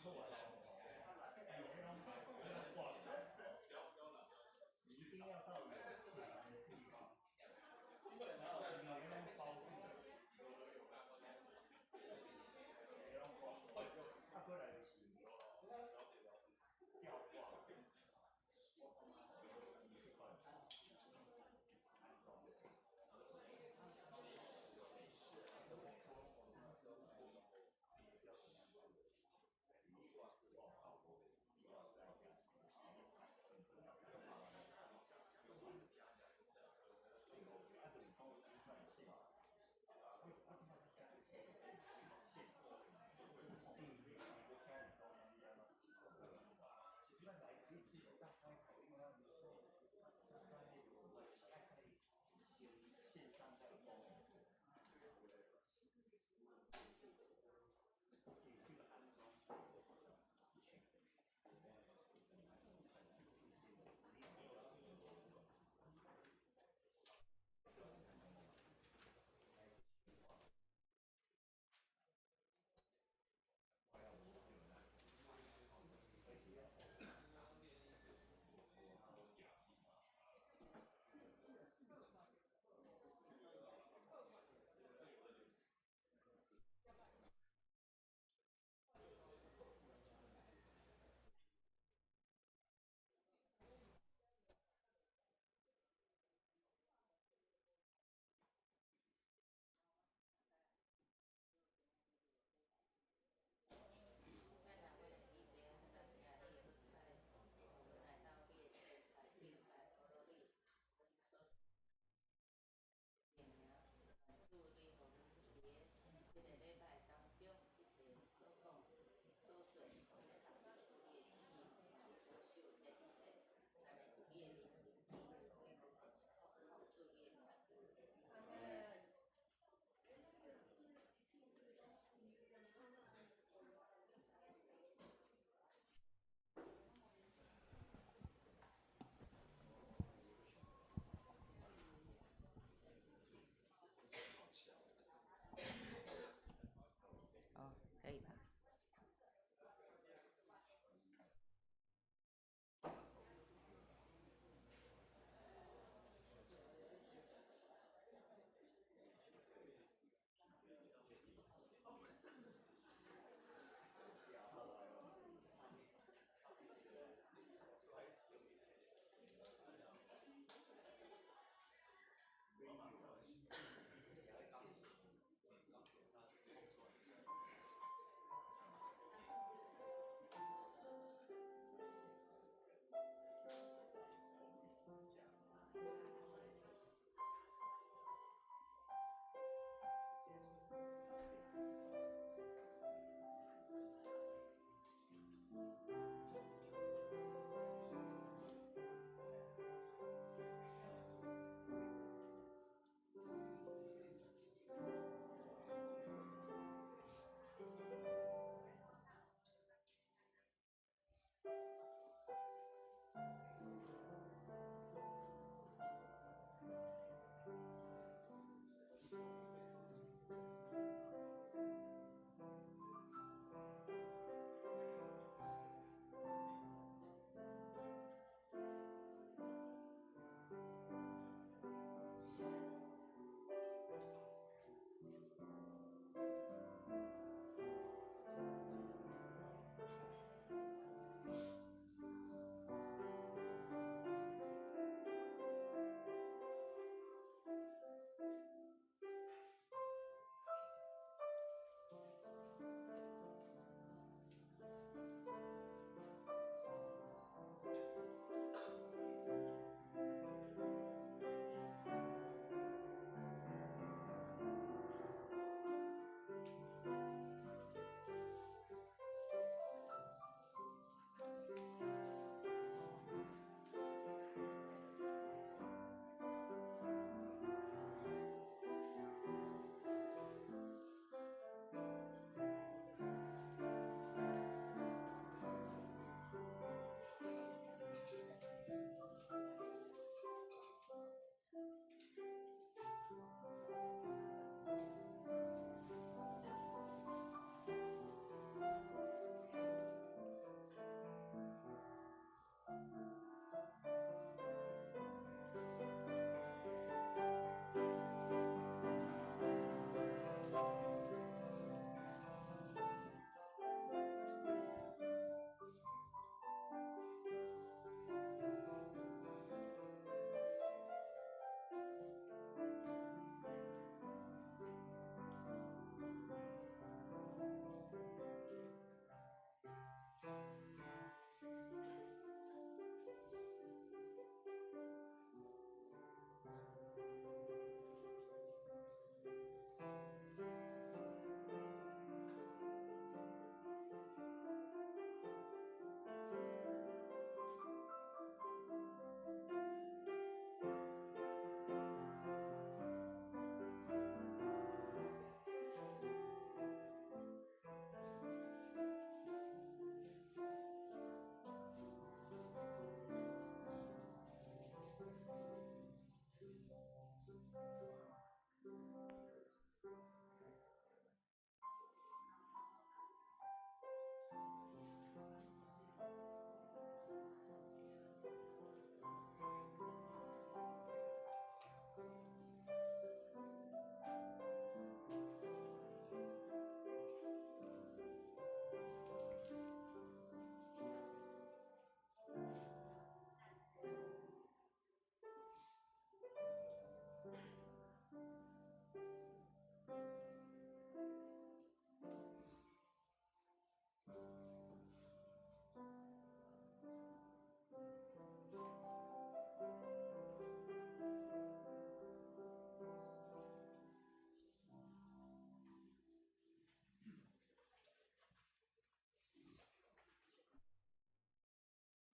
你一定要到有自然的地方，然后你要用包住的，你要包，他过来的是吊挂，一块，安装的。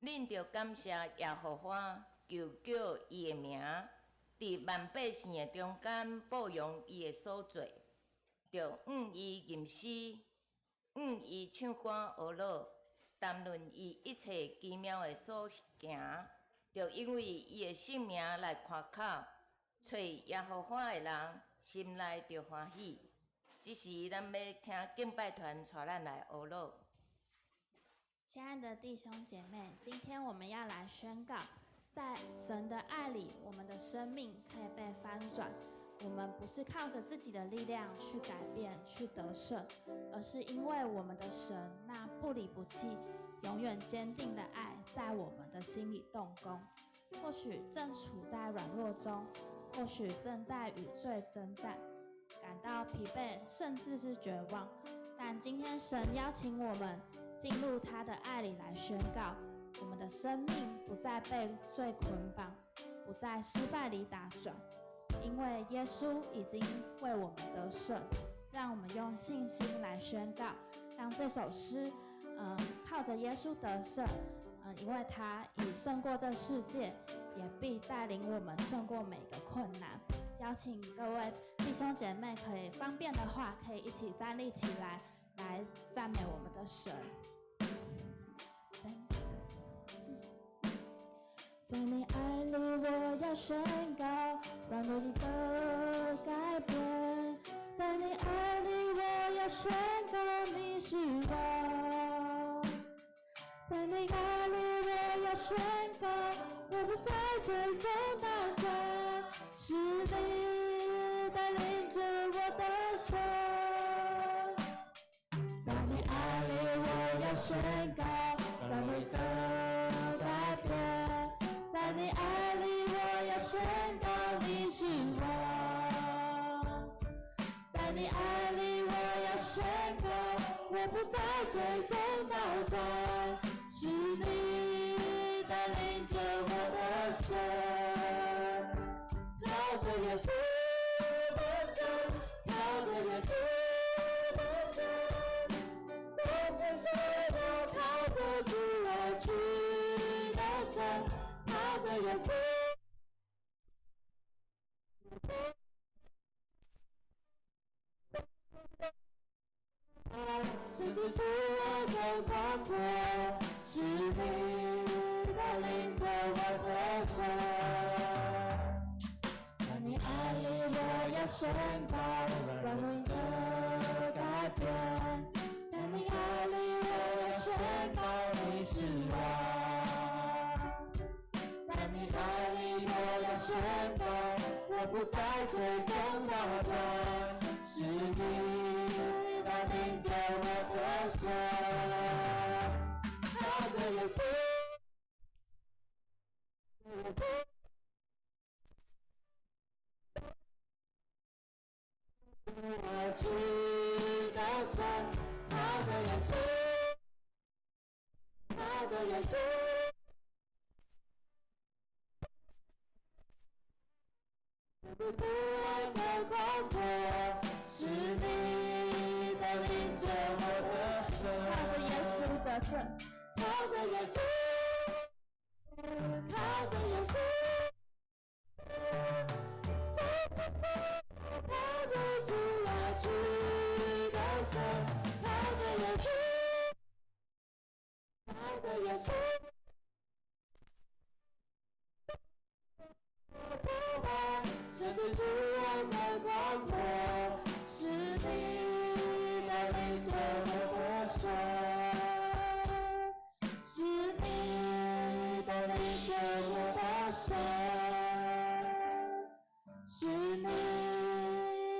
恁着感谢耶和华，求叫伊的名，伫万百姓的中间报扬伊的所做，着伊吟诗，伊唱歌学乐，谈论伊一切奇妙的所行，着因为伊的性命来夸口，找耶和华的人心内着欢喜。这时，咱要请敬拜团带咱来学乐。亲爱的弟兄姐妹，今天我们要来宣告，在神的爱里，我们的生命可以被翻转。我们不是靠着自己的力量去改变、去得胜，而是因为我们的神那不离不弃、永远坚定的爱，在我们的心里动工。或许正处在软弱中，或许正在与罪征战，感到疲惫，甚至是绝望。但今天神邀请我们进入他的爱里来宣告，我们的生命不再被罪捆绑，不在失败里打转，因为耶稣已经为我们得胜。让我们用信心来宣告，让这首诗靠着耶稣得胜，因为他已胜过这世界，也必带领我们胜过每个困难。邀请各位弟兄姐妹可以方便的话，可以一起站立起来，来赞美我们的神。在你爱里，我要宣告软弱里的改变。在你爱里，我要宣告你是王。在你爱里，我要宣告，我不再追踪倒转，是你带领着我的生。在你爱里，我要宣告软弱里的改变。在你爱里，我要宣告你是王。在你爱里，我要宣告，我不再追踪倒转，是你带领着我的生。靠着耶稣的手，靠着耶稣的手，走起隧道，靠着主而去的神，靠着耶稣。是主出我的广阔，是你带领着我的生。在你爱里，我要宣告软弱的改变。在你爱里，我要宣告你是王。在你爱里，我要宣告，我不再追踪倒转，是你带领着我的生。靠着耶稣，我去的神，靠着耶稣，靠着耶稣。不爱的广阔，是你带领着我的生。靠着耶稣的胜，靠着耶稣，靠着耶稣，在不分，靠着主而去的生，靠着耶稣，靠着耶稣。是主出我的广阔，是你带领着我的生，是你带领着我的生，是你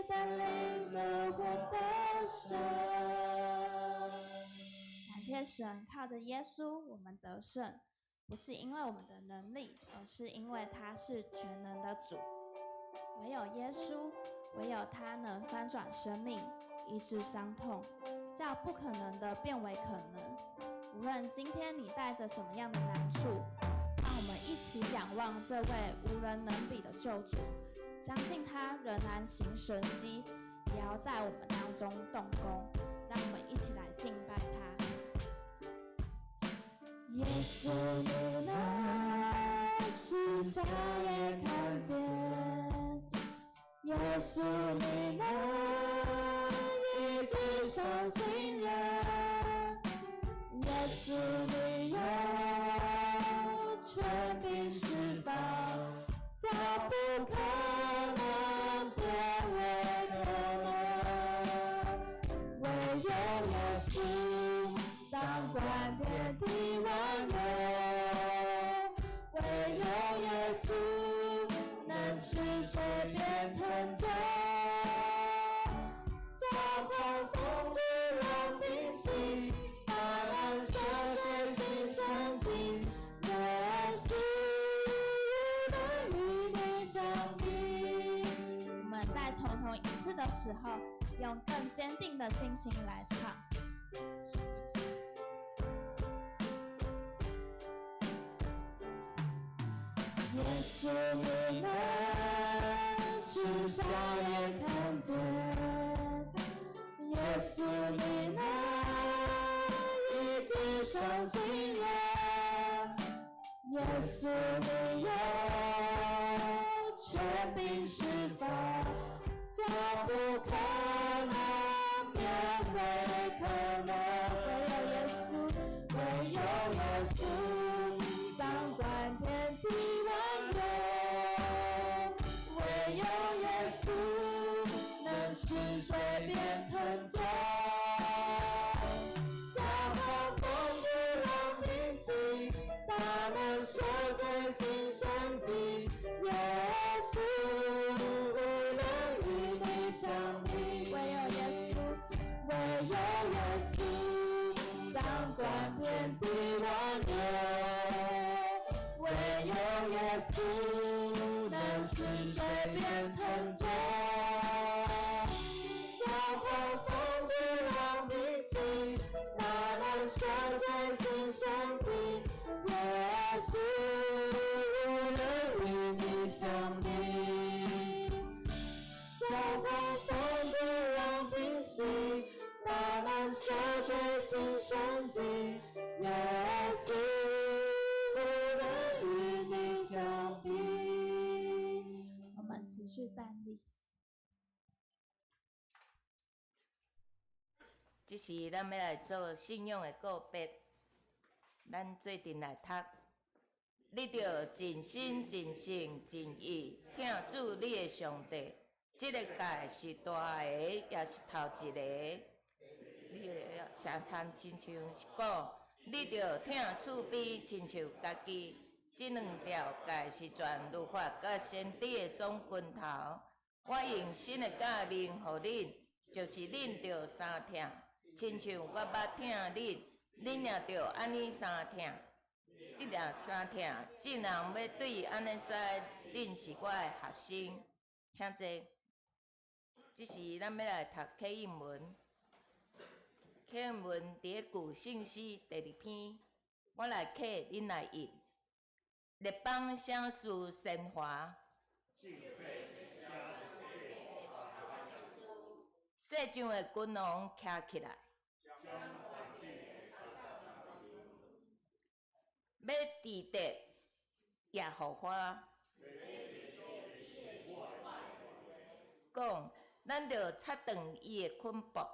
带领着我的生。感谢神，靠着耶稣我们得胜，不是因为我们的能力，而是因为他是全能的主。唯有耶稣，唯有他能翻转生命，医治伤痛，叫不可能的变为可能。无论今天你带着什么样的难处，让我们一起仰望这位无人能比的救主，相信他仍然行神迹，也要在我们当中动工。让我们一起来敬拜他。耶稣，你下也看见，耶稣你能医治伤心人，耶稣你有权柄释放，叫不可能变为可能，唯有耶稣掌管天地万有，唯有耶稣能使水变成酒，叫狂风巨浪平息，大能赦罪新生机，耶稣无能与你相比。我们在重头一次的时候，用更坚定的信心来唱。耶稣你能使瞎眼看见，耶稣你能医治伤心人，耶稣你有权柄释放，叫不可能变为可能，唯有耶稣，唯有耶稣掌管天地万有，唯有耶稣能使水变成酒，叫狂风巨浪平息，大能赦罪新生机，耶稣无能与你相比，唯有耶稣，唯有耶稣掌管天地万有，唯有耶稣能使水变成酒，叫狂风巨浪平息，大能赦罪新生机，耶稣无能与你相比，叫狂风巨浪平息，大能赦罪新生机，耶稣无能与你相比。我们持续站立。这是咱要来做信仰的告别。咱做阵来读，你着尽心、尽性、尽意听主你的上帝。这个界是大个，也是头一个。你要常常亲像是讲，你着听厝边亲像家己。这两条界是全律法甲先知的总拳头。我用新的诫命互恁，就是恁着三听。亲像我捌听恁，恁也着安尼三听。即条三听，众人要对安尼知，恁是我的学生。请坐。这是咱要来读启应文。启应文伫个旧圣诗第2篇，我来刻，恁来印。列邦享受神华，世上的君王徛起来，要治得耶和华。讲，咱着切断伊的捆绑，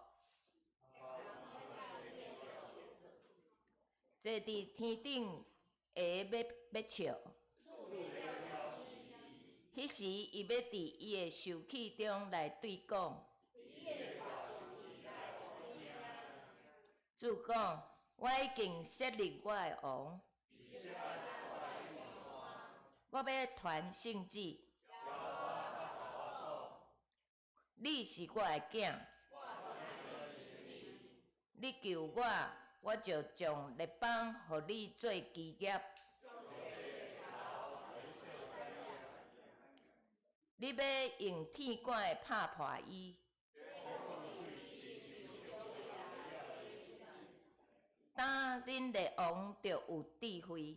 坐伫天顶下要笑。迄时，伊要伫伊的受气中来对讲。主讲：我已经设立我的王，我要传圣旨。你是我的囝，你救我，我就将列邦互你做基业。你要用铁管拍破伊，当恁列王就有智慧，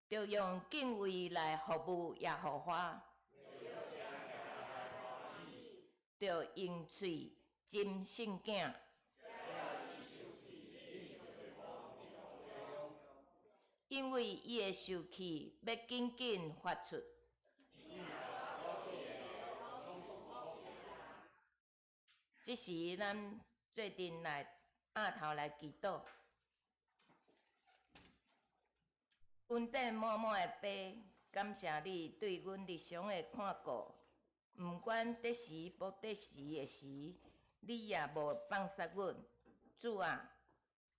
就用敬畏来服务耶和华，就用嘴斟圣囝。因为伊的受气要紧紧发出。即时，咱做阵来压头来祈祷。恩典满满的爸，感谢你对阮日常的看顾，毋管得时不得时的时，你也无放弃阮。主啊，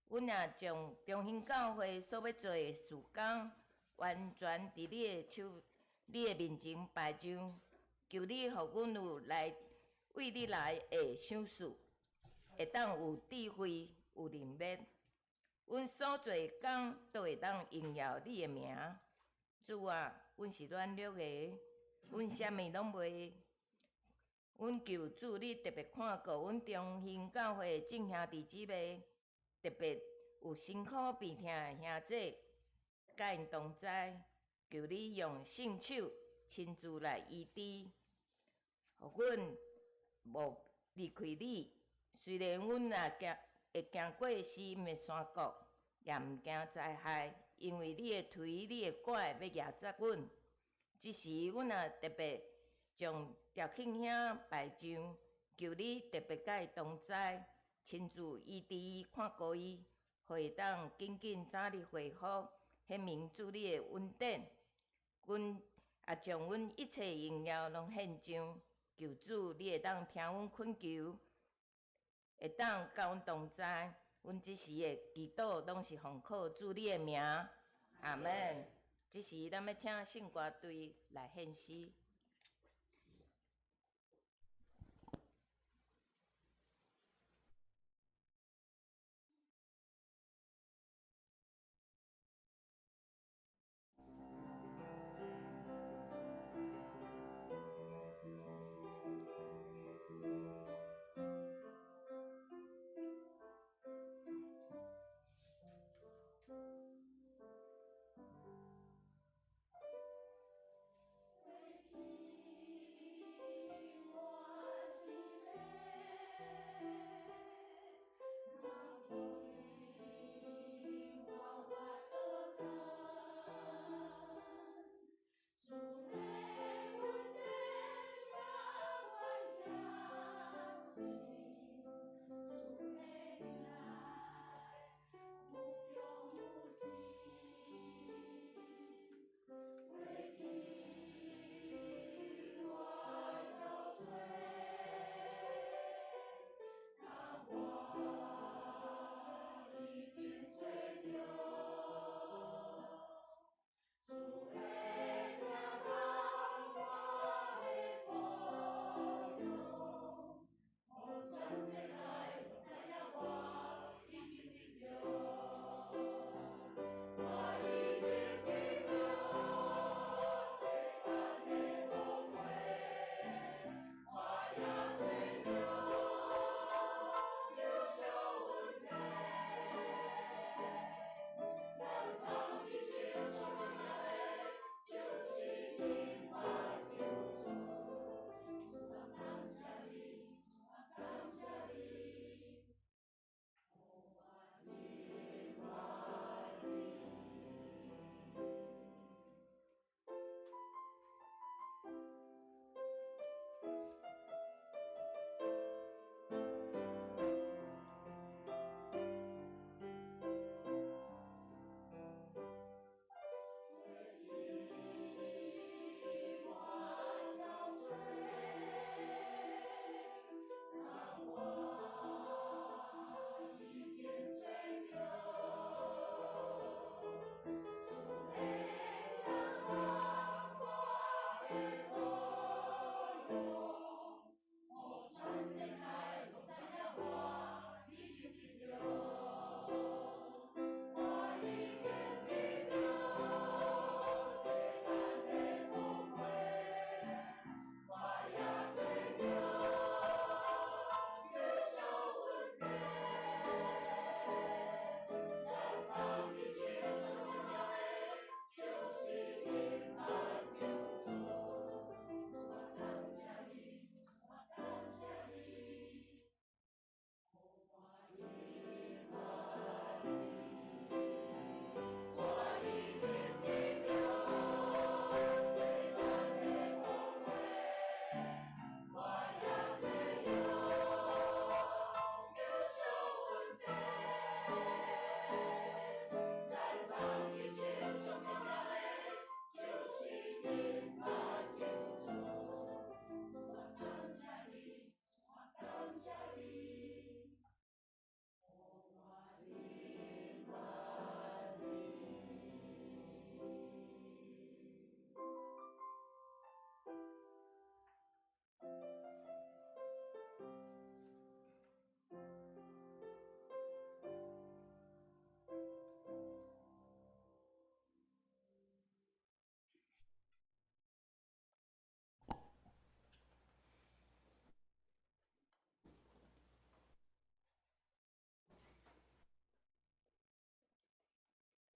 阮也将中心教会所要做的事工，完全伫你的面前摆上，求你互阮有为你来的想事，会当有智慧、有能力。阮所做工都会当荣耀你的名。主啊，阮是软弱的，阮啥物拢袂。阮求主你特别看顾阮中心教会的众兄弟姊妹，特别有辛苦病痛的兄弟，甲因同在。求你用圣手亲自来医治，互阮无离开你。虽然阮也会行过死荫的山谷，也毋惊灾害，因为你的腿、你的拐要抓着阮。即时，阮也特别将赵庆兄摆上，求你特别甲伊同在，亲自医治伊、看顾伊，互伊当紧紧早日恢复，显明主你的恩典。阮也将阮一切荣耀拢献上，求主你会当听阮恳求。会当甲阮同在，阮即时的祈祷拢是奉靠主你的名，阿门。即时咱要请圣歌队来献诗。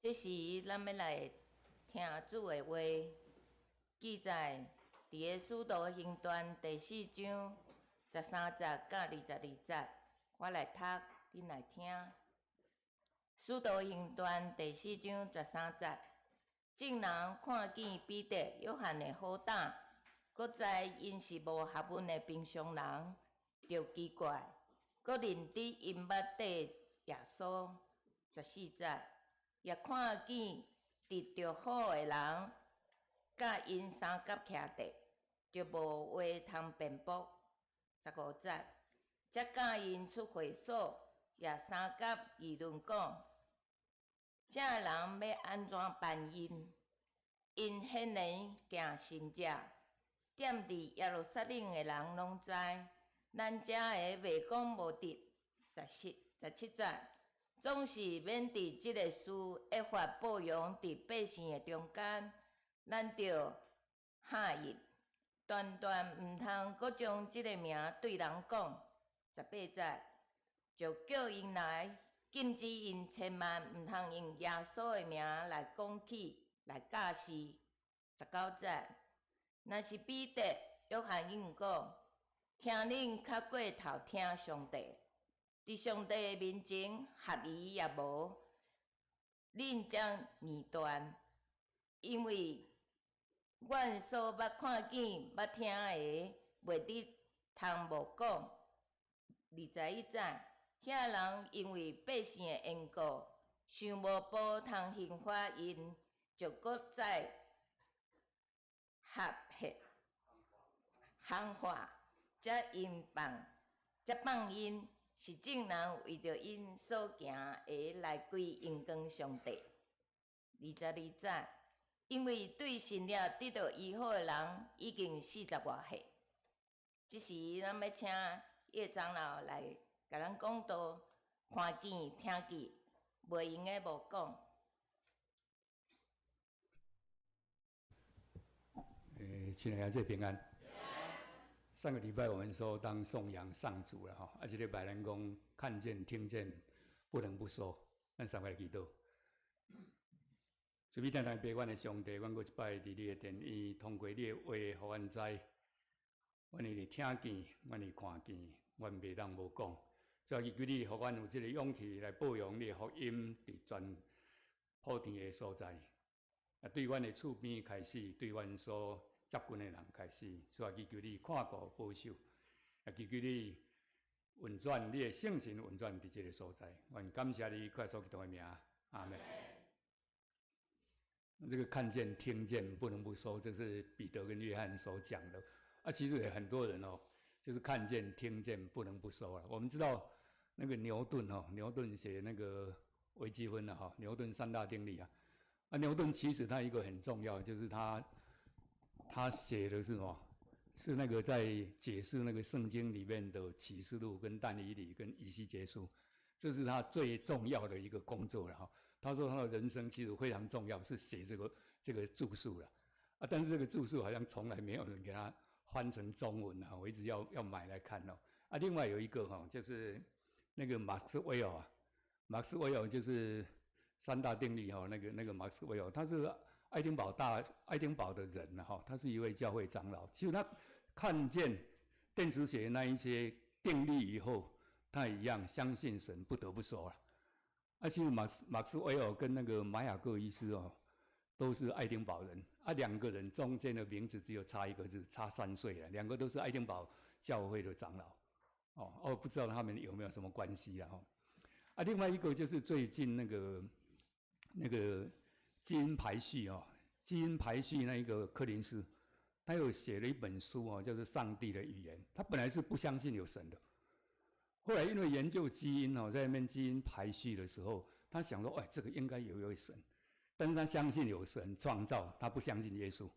这时咱要来听主的话，记载伫个使徒行传第4章13节到22节，我来读，恁来听。使徒行传第4章13节，众人看见彼得、约翰的好胆，搁知因是无学问的平常人，就奇怪，搁认得因捌缀耶稣。14节，也看见得着好的人，甲因三甲徛地，就无话通辩驳。15节，才教因出会所，也三甲议论讲，这人要安怎办因？因显然行神迹，踮伫耶路撒冷的人拢知，咱遮个袂讲无得。17节，总是免伫即个事一发报扬伫百姓的中间，咱着喊伊，断毋通搁将即个名对人讲。18节，就叫因来，禁止因千万毋通用耶稣的名来讲起。来教示。19节，若是彼得、约翰应讲，听恁较过头听上帝，伫上帝的面前合宜也无，恁将二断，因为阮所捌看见、捌听的，袂得通无讲。21节，遐人因为百姓的缘故，想无补通刑罚因。就搁再合协行话，才放因，是众人为着因所行的来归因光上帝。22节，因为对神了得到医好的人已经40外岁。这时咱要请叶长老来甲咱讲道，看见听见，袂用的无讲。亲爱的这平安。上个礼拜我们说当颂扬上主了哈，这个拜咱讲看见听见不能不说，咱上个祈祷。随便单单陪阮的上帝，阮搁一摆伫你的殿院，通过你的话，互阮知，阮会听见，阮会看见，阮袂当无讲。所以求你，互阮有这个勇气来报扬你的福音，伫全普天的所在。啊，对阮的厝边开始，对阮所接近的人开始，所以祈求你看顾保守，也祈求你运转你的圣神运转伫这个所在。愿感谢你，快速基督的名，阿门。这个看见、听见不能不说，这是彼得跟约翰所讲的。啊，其实也很多人哦，就是看见、听见不能不说了。我们知道那个牛顿哦，牛顿写那个微积分的哈，牛顿三大定律啊。啊，牛顿其实他一个很重要，就是他写的是什么？是那个在解释那个圣经里面的启示录、跟但以理、跟以西结书，这是他最重要的一个工作了哈。他说他的人生其实非常重要，是写这个著述了啊。但是这个著述好像从来没有人给他翻成中文啊，我一直要买来看哦。啊，另外有一个哈，就是那个马克斯韦尔啊，马克斯韦尔就是三大定律哈，那个马克斯韦尔，他是爱丁堡的人哈，他是一位教会长老。其实他看见电池写那一些定律以后，他一样相信神，不得不说了。啊，其实马克斯韦尔跟那个马雅各医师哦，都是爱丁堡人啊，两个人中间的名字只有差一个字，差3岁了，两个都是爱丁堡教会的长老。哦，不知道他们有没有什么关系啊？啊，另外一个就是最近那个基因排序哦，基因排序那一个柯林斯，他有写了一本书哦，叫做《上帝的语言》。他本来是不相信有神的，后来因为研究基因哦，在那边基因排序的时候，他想说，这个应该有一位神，但是他相信有神创造，他不相信耶稣。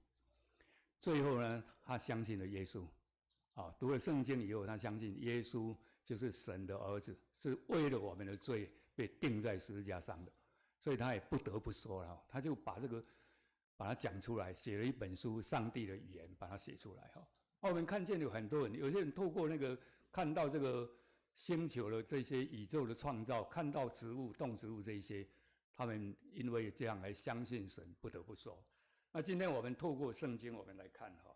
最后呢，他相信了耶稣。读了圣经以后，他相信耶稣就是神的儿子，是为了我们的罪被钉在十字架上的。所以他也不得不说了，他就把它讲出来，写了一本书《上帝的语言》，把它写出来哈。我们看见有很多人，有些人透过那个看到这个星球的这些宇宙的创造，看到植物、动植物这一些，他们因为这样来相信神，不得不收。那今天我们透过圣经，我们来看哈。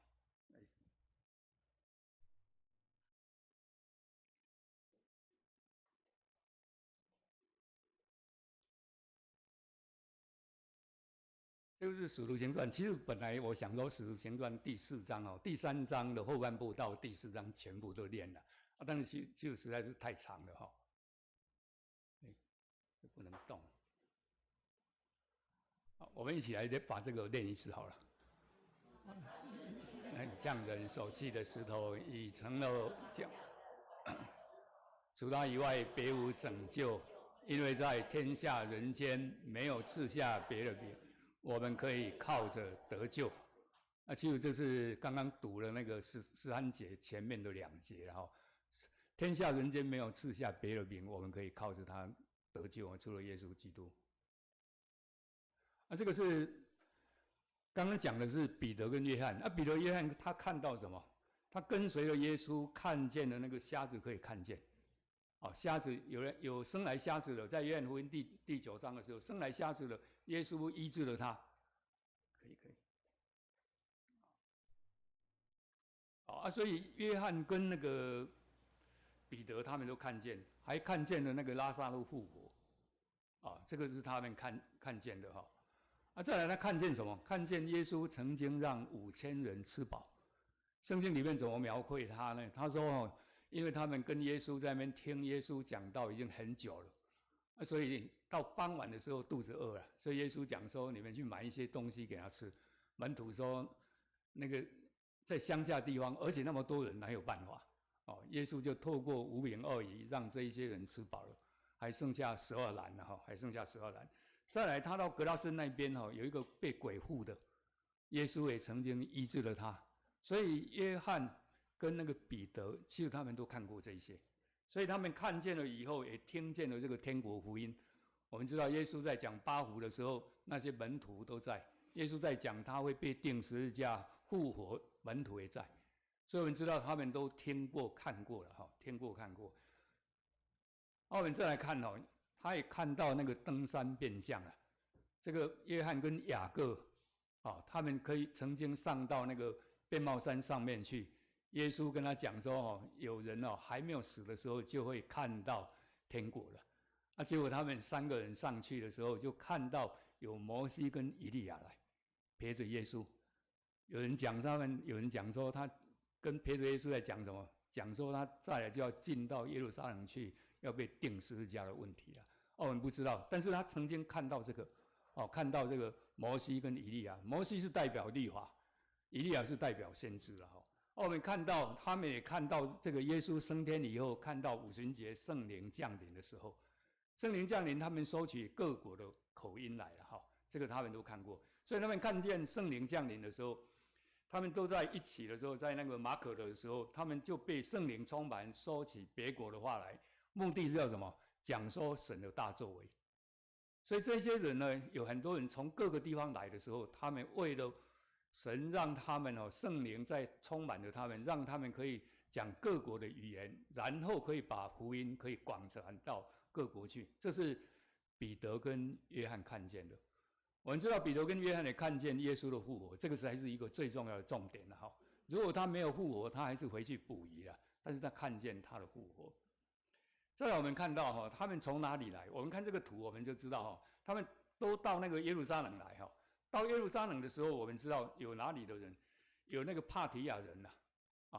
这就是《使徒行传》。其实本来我想说，《使徒行传》第4章哦，第3章的后半部到第4章全部都念了但是就实在是太长了哈，不能动。好，我们一起来把这个念一次好了。匠人手砌的石头已成了匠，除他以外别无拯救，因为在天下人间没有赐下别的名，我们可以靠着得救。其实这是刚刚读了那个13节前面的2节哈。天下人间没有赐下别的名，我们可以靠着他得救，除了耶稣基督。这个是刚刚讲的是彼得跟约翰。彼得、约翰他看到什么？他跟随了耶稣，看见了那个瞎子可以看见。瞎子有生来瞎子的，在约翰福音第9章的时候，生来瞎子的，耶稣医治了他。可以。所以约翰跟那个彼得他们都看见，还看见了那个拉撒路复活。这个是他们看见的哈。再来他看见什么？看见耶稣曾经让5000人吃饱。圣经里面怎么描绘他呢？他说因为他们跟耶稣在那边听耶稣讲道已经很久了，所以到傍晚的时候肚子饿了，所以耶稣讲说你们去买一些东西给他吃。门徒说那个在乡下地方，而且那么多人哪有办法？耶稣就透过5饼2鱼让这一些人吃饱了，还剩下12篮了还剩下12篮。再来他到格拉森那边有一个被鬼附的，耶稣也曾经医治了他。所以约翰跟那个彼得，其实他们都看过这些，所以他们看见了以后，也听见了这个天国福音。我们知道耶稣在讲8福的时候，那些门徒都在；耶稣在讲他会被钉十字架复活，门徒也在。所以我们知道他们都听过看过了听过看过。我们再来看他也看到那个登山变相了。这个约翰跟雅各他们可以曾经上到那个变貌山上面去。耶稣跟他讲说有人还没有死的时候就会看到天国了。结果他们3个人上去的时候，就看到有摩西跟以利亚来陪着耶稣。有人讲说他跟陪着耶稣在讲什么？讲说他再来就要进到耶路撒冷去，要被钉十字架的问题了。我们不知道，但是他曾经看到这个看到这个摩西跟以利亚。摩西是代表律法，以利亚是代表先知了我们看到，他们也看到这个耶稣升天以后，看到五旬节圣灵降临的时候，圣灵降临，他们收取各国的口音来了这个他们都看过。所以他们看见圣灵降临的时候，他们都在一起的时候，在那个马可的时候，他们就被圣灵充满，说起别国的话来，目的是要什么？讲说神的大作为。所以这些人呢，有很多人从各个地方来的时候，他们为了神让他们圣灵在充满了他们，让他们可以讲各国的语言，然后可以把福音可以广传到各国去。这是彼得跟约翰看见的。我们知道彼得跟约翰也看见耶稣的复活，这个才是一个最重要的重点了如果他没有复活，他还是回去捕鱼了，但是他看见他的复活。再来我们看到他们从哪里来？我们看这个图，我们就知道他们都到那个耶路撒冷来到耶路撒冷的时候，我们知道有哪里的人？有那个帕提亚人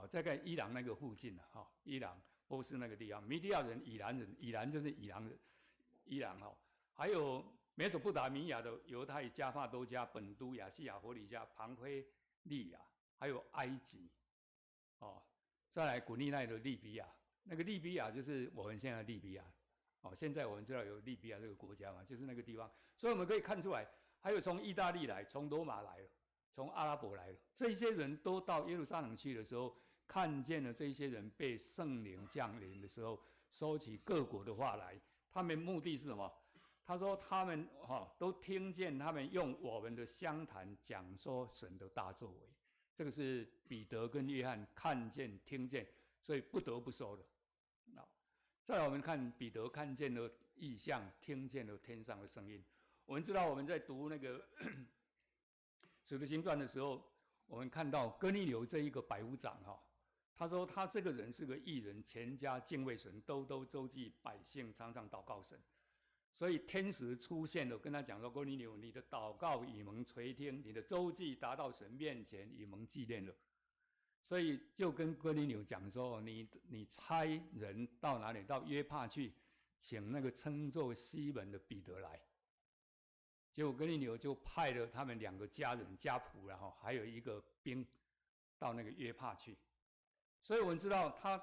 在伊朗那个附近伊朗波斯那个地方，米利亚人、以兰人，以兰就是以朗人，伊朗还有美索不达米亚的犹太、加帕多家、本都、亚细亚、佛里加、庞菲利亚，还有埃及再来古利奈的利比亚，那个利比亚就是我们现在的利比亚现在我们知道有利比亚这个国家嘛，就是那个地方。所以我们可以看出来，还有从意大利来，从罗马来了，从阿拉伯来了，这些人都到耶路撒冷去的时候，看见了这些人被圣灵降临的时候，收起各国的话来。他们目的是什么？他说他们都听见他们用我们的乡谈讲说神的大作为。这个是彼得跟约翰看见听见，所以不得不收的。再来我们看彼得看见了异象，听见了天上的声音。我们知道我们在读那个《使徒行传》的时候，我们看到哥尼流这一个百夫长哈，他说他这个人是个义人，全家敬畏神，兜周济百姓，常常祷告神。所以天使出现了，跟他讲说：“哥尼流，你的祷告已蒙垂听，你的周济达到神面前，已蒙纪念了。”所以就跟哥尼流讲说：“你差人到哪里？到约帕去，请那个称作西门的彼得来。”结果哥尼流就派了他们2个家人家仆，然后还有1个兵到那个约帕去。所以我们知道他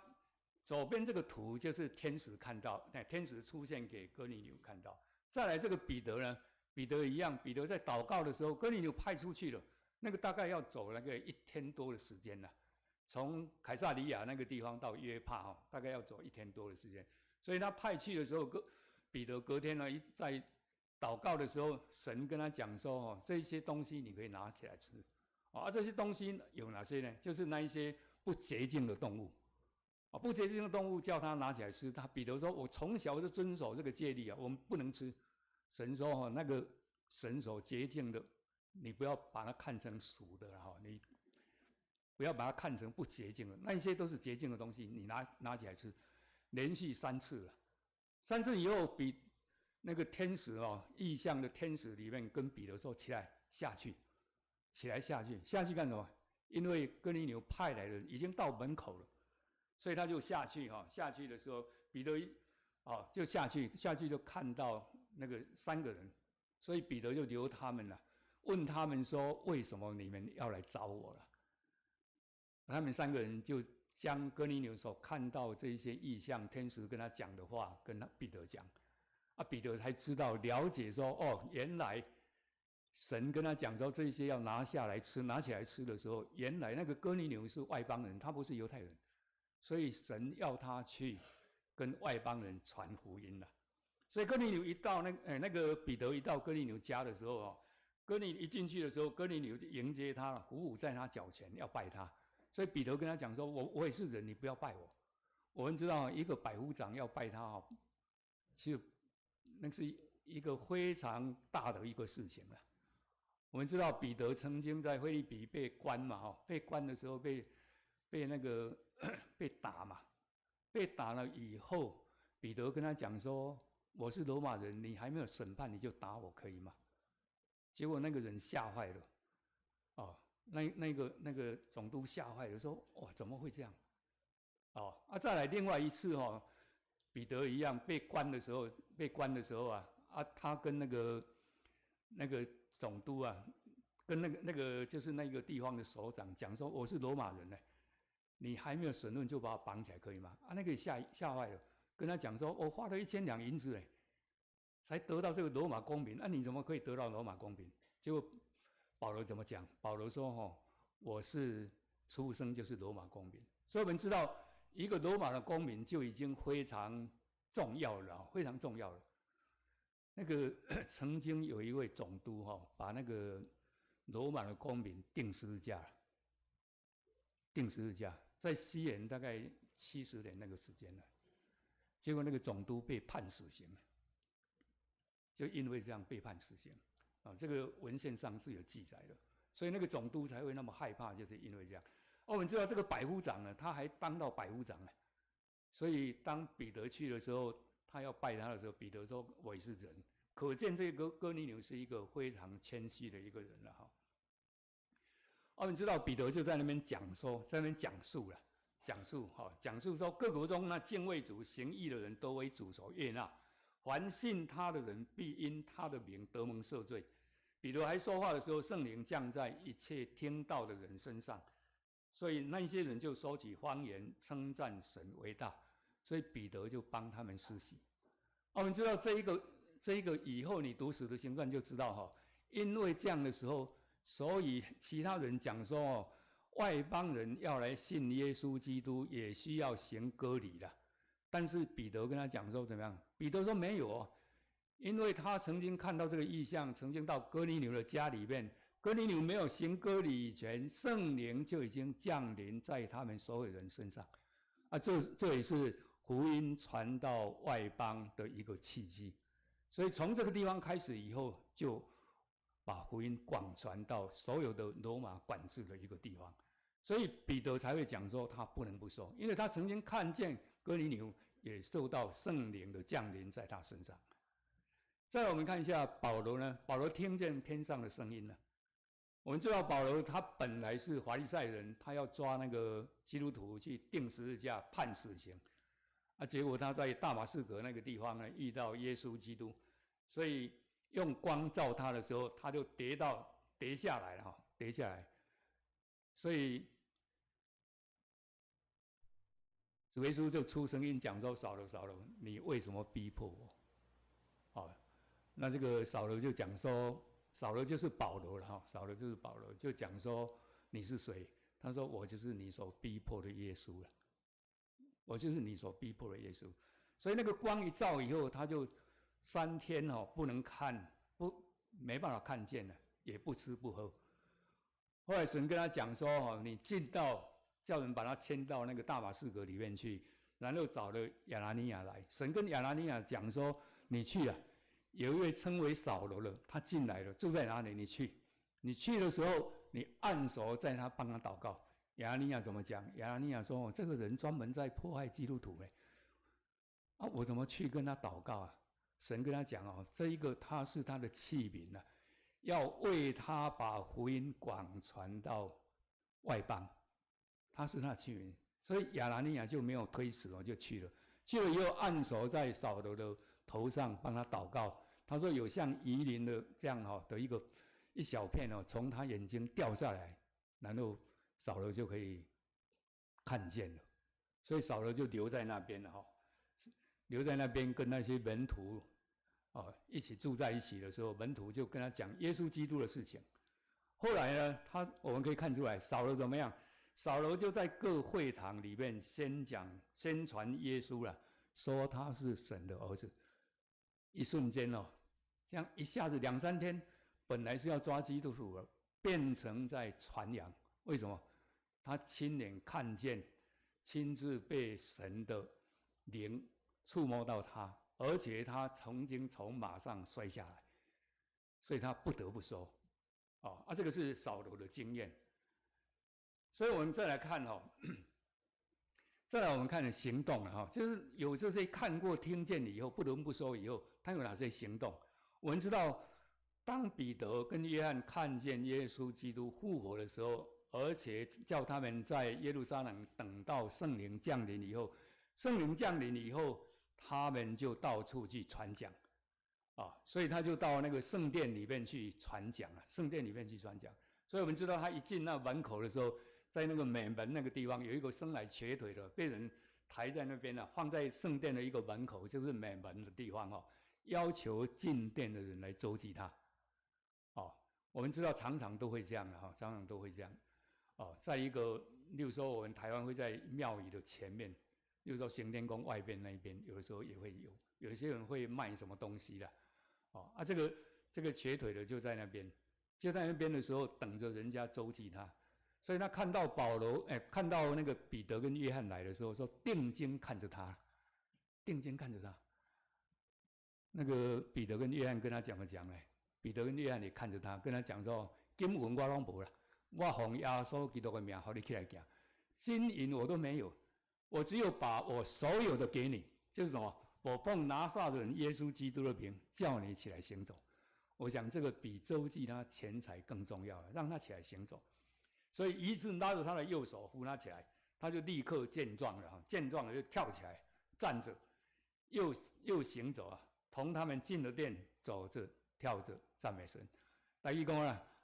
左边这个图就是天使看到，天使出现给哥尼流看到。再来这个彼得呢，彼得一样，彼得在祷告的时候，哥尼流派出去了，那个大概要走那个1天多的时间了，从凯撒利亚那个地方到约帕大概要走1天多的时间。所以他派去的时候，彼得隔天呢在祷告的时候，神跟他讲说：“这些东西你可以拿起来吃。”这些东西有哪些呢？就是那一些不洁净的动物。不洁净的动物叫他拿起来吃，彼得说：“我从小就遵守这个戒律啊，我们不能吃。”神说：“那个神所洁净的，你不要把它看成俗的哈，你不要把它看成不洁净的，那一些都是洁净的东西，你拿起来吃。”连续3次了，3次以后，那个天使异象的天使里面跟彼得说：“起来下去，起来下去，下去干什么？因为哥尼流派来的人已经到门口了。”所以他就下去下去的时候，彼得就下去就看到那个3个人，所以彼得就留他们了，问他们说：“为什么你们要来找我了？”他们3个人就将哥尼流所看到这一些异象，天使跟他讲的话，跟彼得讲，彼得才知道了解说：“原来神跟他讲说这些要拿下来吃，拿起来吃的时候，原来那个哥尼流是外邦人，他不是犹太人。”所以神要他去跟外邦人传福音了。所以哥尼流一到那个彼得一到哥尼流家的时候，哥尼一进去的时候，哥尼流就迎接他了，伏匐在他脚前要拜他。所以彼得跟他讲说：“我也是人，你不要拜我。”我们知道一个百夫长要拜他其实那是一个非常大的一个事情了。我们知道彼得曾经在腓立比被关嘛，被关的时候被打嘛，被打了以后，彼得跟他讲说：“我是罗马人，你还没有审判你就打我，可以吗？”结果那个人吓坏了，那个总督吓坏了，说：“哇，怎么会这样？”再来另外一次彼得一样被关的时候他跟那个总督跟那个就是那个地方的首长讲说：“我是罗马人呢。你还没有审论就把我绑起来，可以吗？”那个吓坏了，跟他讲说：“我花了1000两银子才得到这个罗马公民，你怎么可以得到罗马公民？”结果保罗怎么讲？保罗说：“我是出生就是罗马公民。”所以我们知道，一个罗马的公民就已经非常重要了，非常重要了。那个曾经有一位总督把那个罗马的公民钉十字架，在西元大概70年那个时间了。结果那个总督被判死刑了，就因为这样被判死刑这个文献上是有记载的，所以那个总督才会那么害怕，就是因为这样。我们知道这个百夫长呢，他还当到百夫长呢，所以当彼得去的时候，他要拜他的时候，彼得说：“我也是人。”可见这个哥尼流是一个非常谦虚的一个人了我们知道彼得就在那边讲述说各国中那敬畏主行义的人都为主所悦纳，凡信他的人必因他的名得蒙赦罪。彼得还说话的时候，圣灵降在一切听到的人身上，所以那些人就说起方言，称赞神为大。所以彼得就帮他们施洗。我们知道这一个以后你读使徒行传就知道因为这样的时候，所以其他人讲说外邦人要来信耶稣基督也需要行割礼了。但是彼得跟他讲说怎么样？彼得说没有因为他曾经看到这个异象，曾经到哥尼流的家里面，哥尼流没有行割礼以前，圣灵就已经降临在他们所有人身上这也是福音传到外邦的一个契机。所以从这个地方开始以后，就把福音广传到所有的罗马管制的一个地方。所以彼得才会讲说他不能不说，因为他曾经看见哥尼流也受到圣灵的降临在他身上。再来我们看一下保罗呢，保罗听见天上的声音呢。我们知道保罗他本来是法利赛人，他要抓那个基督徒去钉十字架判死刑，结果他在大马士革那个地方呢遇到耶稣基督，所以用光照他的时候，他就跌下来了跌下来。所以主耶稣就出声音讲说：“扫罗，扫罗，你为什么逼迫我？”那这个扫罗就讲说。扫罗就是保罗了扫罗就是保罗，就讲说你是谁？他说我就是你所逼迫的耶稣了，我就是你所逼迫的耶稣。所以那个光一照以后，他就3天不能看，没办法看见了，也不吃不喝。后来神跟他讲说你进到叫人把他牵到那个大马士革里面去，然后找了亚拿尼亚来。神跟亚拿尼亚讲说你去啊。有一位称为扫罗的，他进来了，住在哪里？你去的时候，你按手在他，帮他祷告。亚拿尼亚怎么讲？亚拿尼亚说：“这个人专门在迫害基督徒我怎么去跟他祷告啊？”神跟他讲这一个他是他的器皿要为他把福音广传到外邦，他是他的器皿。所以亚拿尼亚就没有推辞就去了。去了以后，按手在扫罗的头上，帮他祷告。他说有像鱼鳞的这样的一小片从他眼睛掉下来，然后扫罗就可以看见了。所以扫罗就留在那边了留在那边跟那些门徒一起住在一起的时候，门徒就跟他讲耶稣基督的事情。后来呢，我们可以看出来扫罗怎么样？扫罗就在各会堂里面宣传耶稣了，说他是神的儿子。一瞬间这样一下子2、3天，本来是要抓基督徒了，变成在传扬。为什么？他亲眼看见，亲自被神的灵触摸到他，而且他曾经从马上摔下来，所以他不得不说这个是扫罗的经验。所以我们再来看再来我们看行动了就是有这些看过听见以后不得不说以后，他有哪些行动？我们知道当彼得跟约翰看见耶稣基督复活的时候，而且叫他们在耶路撒冷等到圣灵降临以后，圣灵降临以后，他们就到处去传讲所以他就到那个圣殿里面去传讲圣殿里面去传讲。所以我们知道他一进那门口的时候，在那个美门那个地方有一个生来瘸腿的，被人抬在那边放在圣殿的一个门口，就是美门的地方要求进殿的人来周济他我们知道常常都会这样常常都会这样在一个例如说我们台湾会在庙宇的前面，例如说行天宫外边那一边，有的时候也会有一些人会卖什么东西的这个瘸腿的就在那边的时候等着人家周济他。所以他看到看到那个彼得跟约翰来的时候，说定睛看着他，定睛看着他。那个彼得跟约翰跟他讲彼得跟约翰也看着他，跟他讲说：金文我拢无啦，我奉耶稣基督的名，好你起来行。金银我都没有，我只有把我所有的给你，就是什么？我奉拿撒勒人耶稣基督的名，叫你起来行走。我想这个比周济他钱财更重要了，让他起来行走。所以一次拉着他的右手扶他起来，他就立刻健壮了健壮了就跳起来站着，又行走同他们进了殿，走着跳着赞美神。第一讲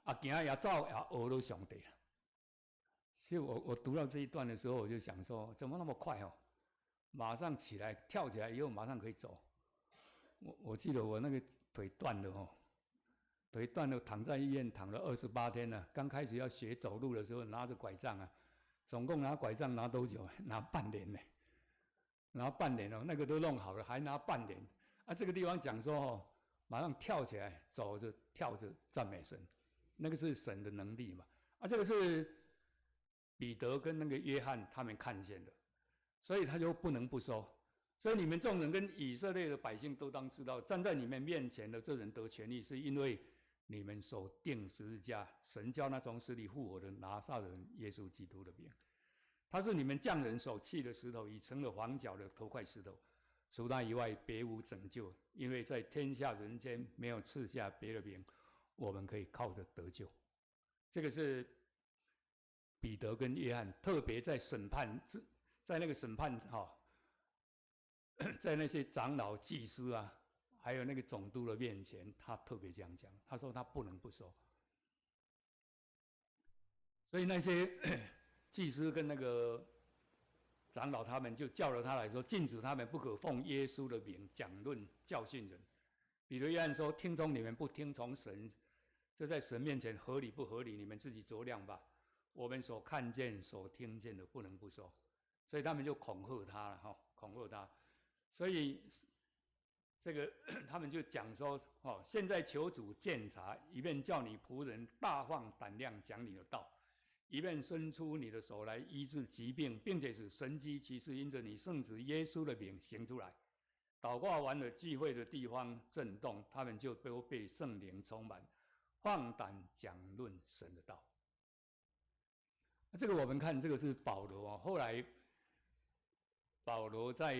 行也走也学到上帝了。其实我读到这一段的时候，我就想说，怎么那么快马上起来跳起来以后马上可以走。我记得我那个腿断了腿断了，躺在医院躺了28天了。刚开始要学走路的时候，拿着拐杖总共拿拐杖拿多久？拿半年呢，拿半年那个都弄好了，还拿半年这个地方讲说马上跳起来，走着跳着赞美神，那个是神的能力嘛这个是彼得跟那个约翰他们看见的，所以他就不能不说所以你们众人跟以色列的百姓都当知道，站在你们面前的这人得权利，是因为你们所钉十字架，神叫那从死里复活的拿撒勒人耶稣基督的名。他是你们匠人所弃的石头，已成了房角的头块石头。除他以外，别无拯救，因为在天下人间没有赐下别的名，我们可以靠着得救。这个是彼得跟约翰特别在审判，在那个审判在那些长老、祭司啊，还有那个总督的面前，他特别这样讲，他说他不能不收。所以那些祭司跟那个长老他们就叫了他来说，禁止他们不可奉耶稣的名讲论教训人。彼得约翰说：听从你们不听从神，这在神面前合理不合理？你们自己酌量吧。我们所看见、所听见的，不能不说。所以他们就恐吓他了，恐吓他。所以这个他们就讲说：现在求主鉴察，以便叫你仆人大放胆量讲你的道。以便伸出你的手来医治疾病，并且使神迹奇事因着你圣子耶稣的名行出来。祷告完了，聚会的地方震动，他们就都被圣灵充满，放胆讲论神的道。这个我们看，这个是保罗后来保罗在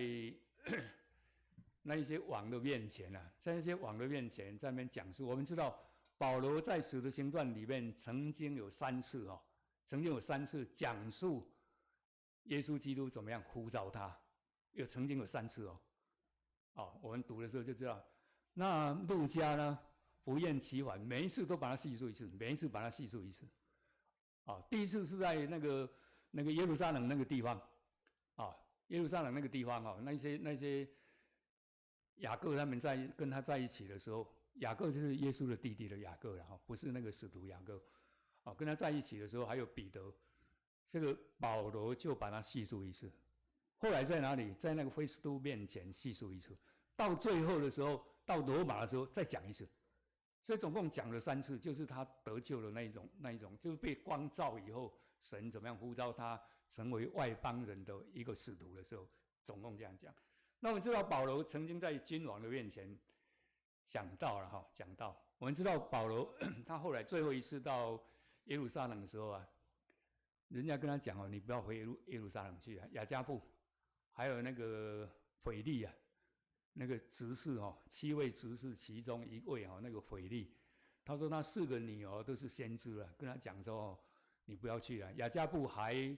那一些王的面前啊，在那些王的面前在那边讲述。我们知道保罗在使徒行传里面曾经有3次讲述耶稣基督怎么样呼召他，曾经有3次我们读的时候就知道。那路加呢，不厌其烦，每一次都把它细数一次，每一次把它细数一次。第一次是在那个耶路撒冷那个地方耶路撒冷那个地方那些雅各他们跟他在一起的时候，雅各就是耶稣的弟弟的雅各了不是那个使徒雅各跟他在一起的时候，还有彼得，这个保罗就把他细数一次。后来在哪里？在那个菲斯都面前细数一次。到最后的时候，到罗马的时候再讲一次。所以总共讲了3次，就是他得救的那一种，就是被光照以后，神怎么样呼召他成为外邦人的一个使徒的时候，总共这样讲。那我们知道保罗曾经在君王的面前讲到了讲到，我们知道保罗他后来最后一次到耶路撒冷的时候啊，人家跟他讲你不要回耶路撒冷去啊，雅加布还有那个腓力啊，那个执事7位执事其中1位那个腓力，他说他4个女儿都是先知了，跟他讲说你不要去了。雅加布还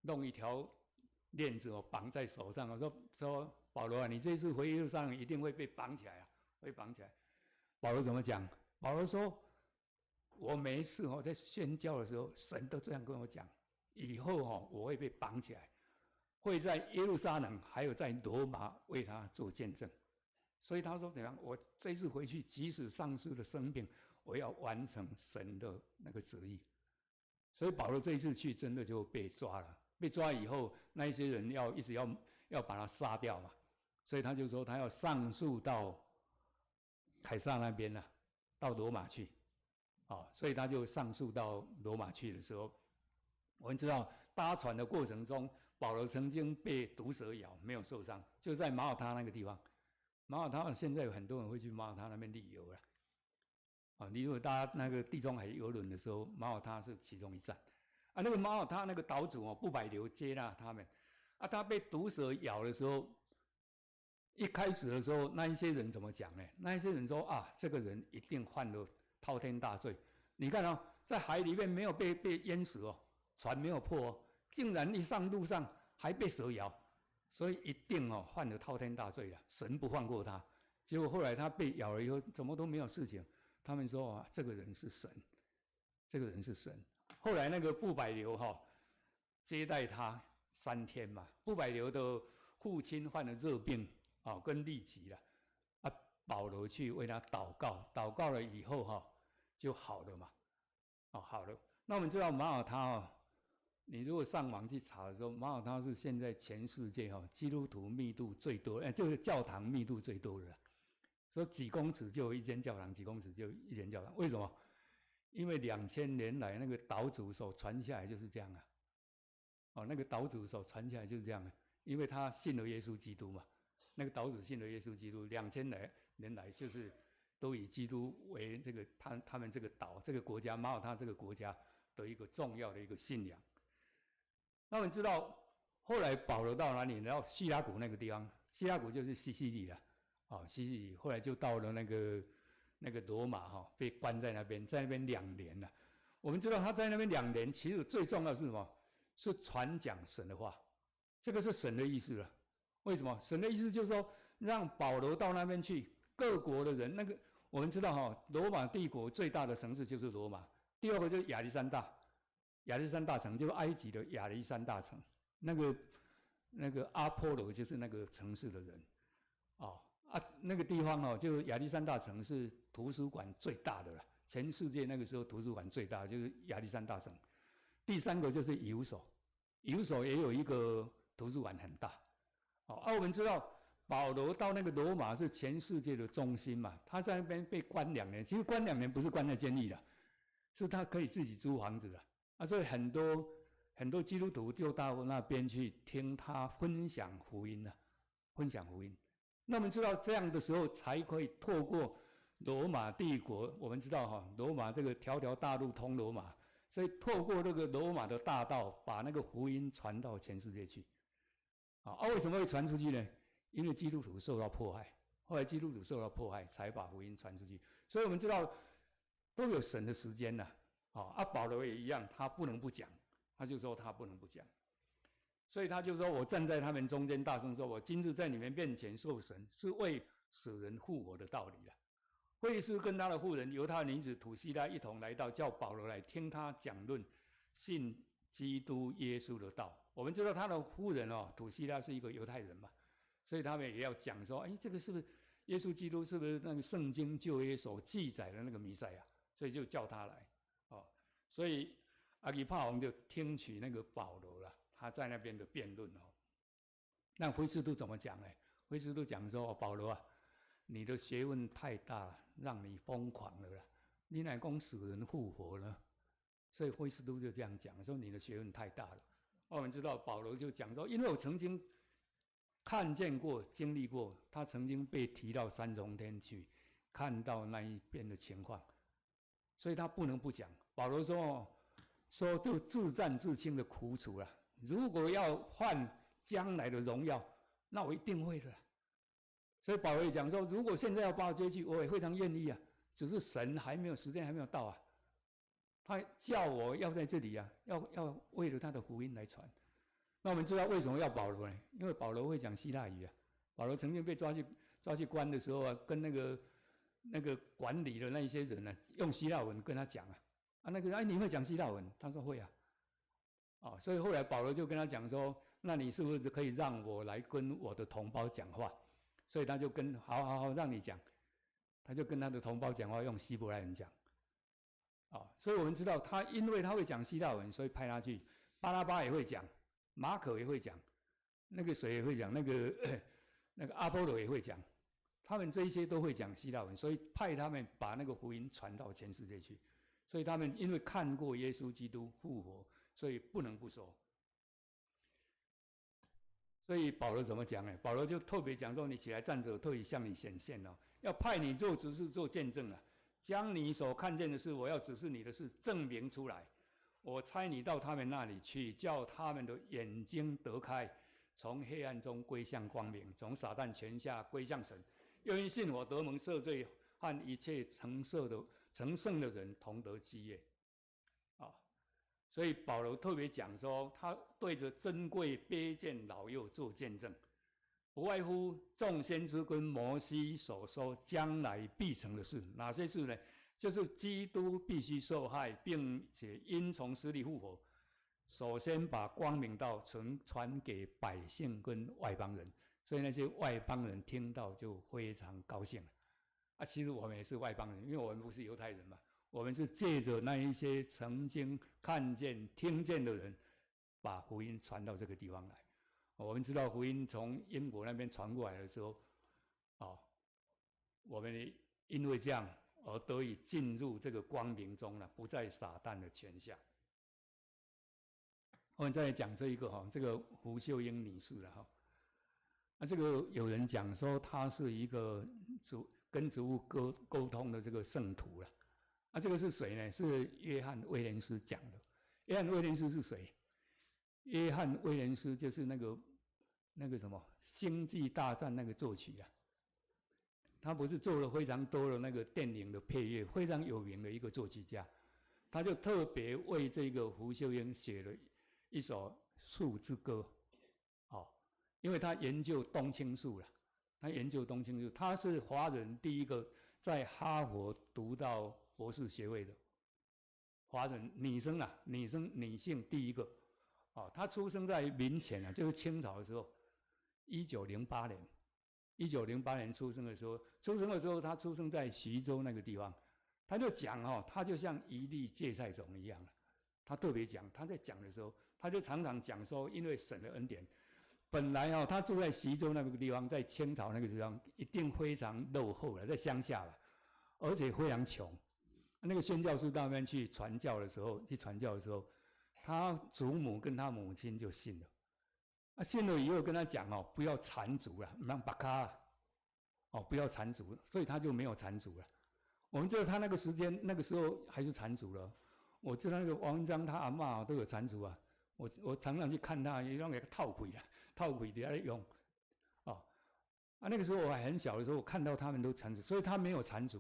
弄一条链子绑在手上，说保罗啊，你这次回耶路撒冷一定会被绑起来啊，会绑起来。保罗怎么讲？保罗说，我每一次在宣教的时候，神都这样跟我讲，以后我会被绑起来，会在耶路撒冷还有在罗马为他做见证。所以他说怎样？我这次回去，即使丧失了生命，我要完成神的那个旨意。所以保罗这一次去，真的就被抓了。被抓以后，那一些人一直要把他杀掉嘛，所以他就说他要上诉到凯撒那边了，到罗马去。所以他就上诉到罗马去的时候，我们知道搭船的过程中，保罗曾经被毒蛇咬，没有受伤，就在马耳他那个地方。马耳他现在有很多人会去马耳他那边旅游了。你如果搭那个地中海邮轮的时候，马耳他是其中一站。那个马耳他那个岛主布百流接纳他们。他被毒蛇咬的时候，一开始的时候，那一些人怎么讲呢？那一些人说这个人一定犯了滔天大罪。你看在海里面没有被淹死船没有破竟然一上路上还被蛇咬，所以一定犯了滔天大罪了，神不放过他。结果后来他被咬了以后，怎么都没有事情。他们说这个人是神，这个人是神。后来那个布百流接待他3天嘛。布百流的父亲患了热病跟痢疾了，保罗去为他祷告，祷告了以后就好了嘛。好了。那我们知道马耳他你如果上网去查的时候，马耳他是现在全世界基督徒密度最多，就是教堂密度最多的了。说几公尺就有一间教堂，几公尺就有一间教堂。为什么？因为2000年来那个岛主所传下来就是这样那个岛主所传下来就是这样因为他信了耶稣基督嘛，那个岛主信了耶稣基督，2000年来就是都以基督为这个他们这个岛这个国家马耳他这个国家的一个重要的一个信仰。那我们知道后来保罗到哪里？然后希拉谷那个地方，希拉谷就是西西里了，西西里后来就到了那个罗马被关在那边，在那边2年了。我们知道他在那边2年，其实最重要的是什么？是传讲神的话，这个是神的意思了。为什么？神的意思就是说，让保罗到那边去，各国的人，那个我们知道罗马帝国最大的城市就是罗马，第2个就是亚历山大，亚历山大城就是埃及的亚历山大城，那个阿波罗就是那个城市的人，那个地方就亚历山大城是图书馆最大的了。全世界那个时候图书馆最大就是亚历山大城，第3个就是以弗所，以弗所也有一个图书馆很大。我们知道保罗到那个罗马是全世界的中心嘛，他在那边被关2年，其实关2年不是关在监狱的，是他可以自己租房子的所以很多基督徒就到那边去听他分享福音分享福音。那我们知道这样的时候才可以透过罗马帝国，我们知道罗马这个条条大路通罗马，所以透过这个罗马的大道，把那个福音传到全世界去。为什么会传出去呢？因为基督徒受到迫害，后来基督徒受到迫害，才把福音传出去。所以我们知道都有神的时间保罗也一样，他不能不讲，他就说他不能不讲，所以他就说我站在他们中间大声说，我今日在你们面前受审，是为使人复活的道理了。惠斯跟他的妇人犹他女子土西拉一同来到，叫保罗来听他讲论信基督耶稣的道。我们知道他的妇人土西拉是一个犹太人嘛，所以他们也要讲说，这个是不是耶稣基督？是不是那个圣经旧约所记载的那个弥赛亚？所以就叫他来所以阿基帕王就听取那个保罗了，他在那边的辩论那菲斯都怎么讲呢？菲斯都讲说，保罗你的学问太大了，让你疯狂了啦！你乃讲使人复活呢？所以菲斯都就这样讲，说你的学问太大了。我们知道保罗就讲说，因为我曾经看见过、经历过，他曾经被提到3重天去，看到那一边的情况，所以他不能不讲。保罗说就自战自清的苦楚了。如果要换将来的荣耀，那我一定会的。所以保罗也讲说，如果现在要把我接去，我也非常愿意只是神时间还没有到他叫我要在这里要为了他的福音来传。那我们知道为什么要保罗呢？因为保罗会讲希腊语保罗曾经被抓去关的时候跟那个管理的那一些人用希腊文跟他讲你会讲希腊文？他说会所以后来保罗就跟他讲说，那你是不是可以让我来跟我的同胞讲话？所以他就好让你讲，他就跟他的同胞讲话，用希伯来文讲所以我们知道因为他会讲希腊文，所以派他去。巴拉巴也会讲，马可也会讲，那个谁也会讲，那个阿波罗也会讲，他们这一些都会讲希腊文，所以派他们把那个福音传到全世界去。所以他们因为看过耶稣基督复活，所以不能不说。所以保罗怎么讲呢？保罗就特别讲说，你起来站着，我特意向你显现要派你做执事做见证将你所看见的事，我要指示你的事证明出来。我差你到他们那里去，叫他们的眼睛得开，从黑暗中归向光明，从撒旦权下归向神。又因信我得蒙赦罪，和一切成圣的人同得基业所以保罗特别讲说，他对着珍贵卑贱老幼做见证，不外乎众先知跟摩西所说将来必成的事。哪些事呢？就是基督必须受害，并且因从死里复活。首先把光明道传给百姓跟外邦人，所以那些外邦人听到就非常高兴其实我们也是外邦人，因为我们不是犹太人嘛。我们是借着那一些曾经看见、听见的人，把福音传到这个地方来。我们知道福音从英国那边传过来的时候，我们因为这样而得以进入这个光明中不在撒旦的权下。我们再来讲这一个这个胡秀英女士这个有人讲说他是一个跟植物沟通的这个圣徒了。这个是谁呢？是约翰威廉斯讲的。约翰威廉斯是谁？约翰威廉斯就是那个什么《星际大战》那个作曲啊。他不是做了非常多的那个电影的配乐，非常有名的一个作曲家。他就特别为这个胡秀英写了一首树之歌，因为他研究冬青树了，他是华人第一个在哈佛读到博士学位的华人女性第一个，他出生在民前啊，就是清朝的时候，1908年出生的时候，他出生在徐州那个地方。他就讲他就像一粒芥菜种一样。他特别讲，他在讲的时候，他就常常讲说，因为神的恩典，本来他住在徐州那个地方，在清朝那个地方一定非常落后了，在乡下了，而且非常穷。那个宣教士到那边去传教的时候，他祖母跟他母亲就信了。信了以后跟他讲不要缠足了，不要拔卡不要缠足，所以他就没有缠足了。我们知道他那个时候还是缠足了。我知道那个王文章他阿嬷都有缠足啊。我常常去看他，也让给他套腿底下用。那个时候我还很小的时候，我看到他们都缠足，所以他没有缠足。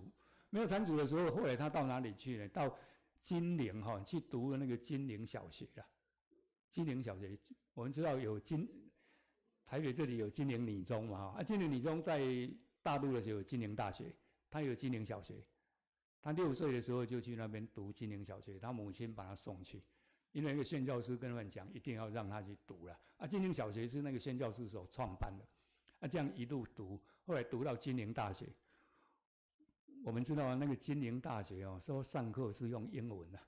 没有缠足的时候，后来他到哪里去呢？到金陵去读了那个金陵小学了。金陵小学，我们知道有台北这里有金陵女中嘛，金陵女中在大陆的时候有金陵大学，他有金陵小学。他6岁的时候就去那边读金陵小学，他母亲把他送去，因为那个宣教师跟他们讲，一定要让他去读了。金陵小学是那个宣教师所创办的，这样一路读，后来读到金陵大学。我们知道那个金陵大学说上课是用英文的，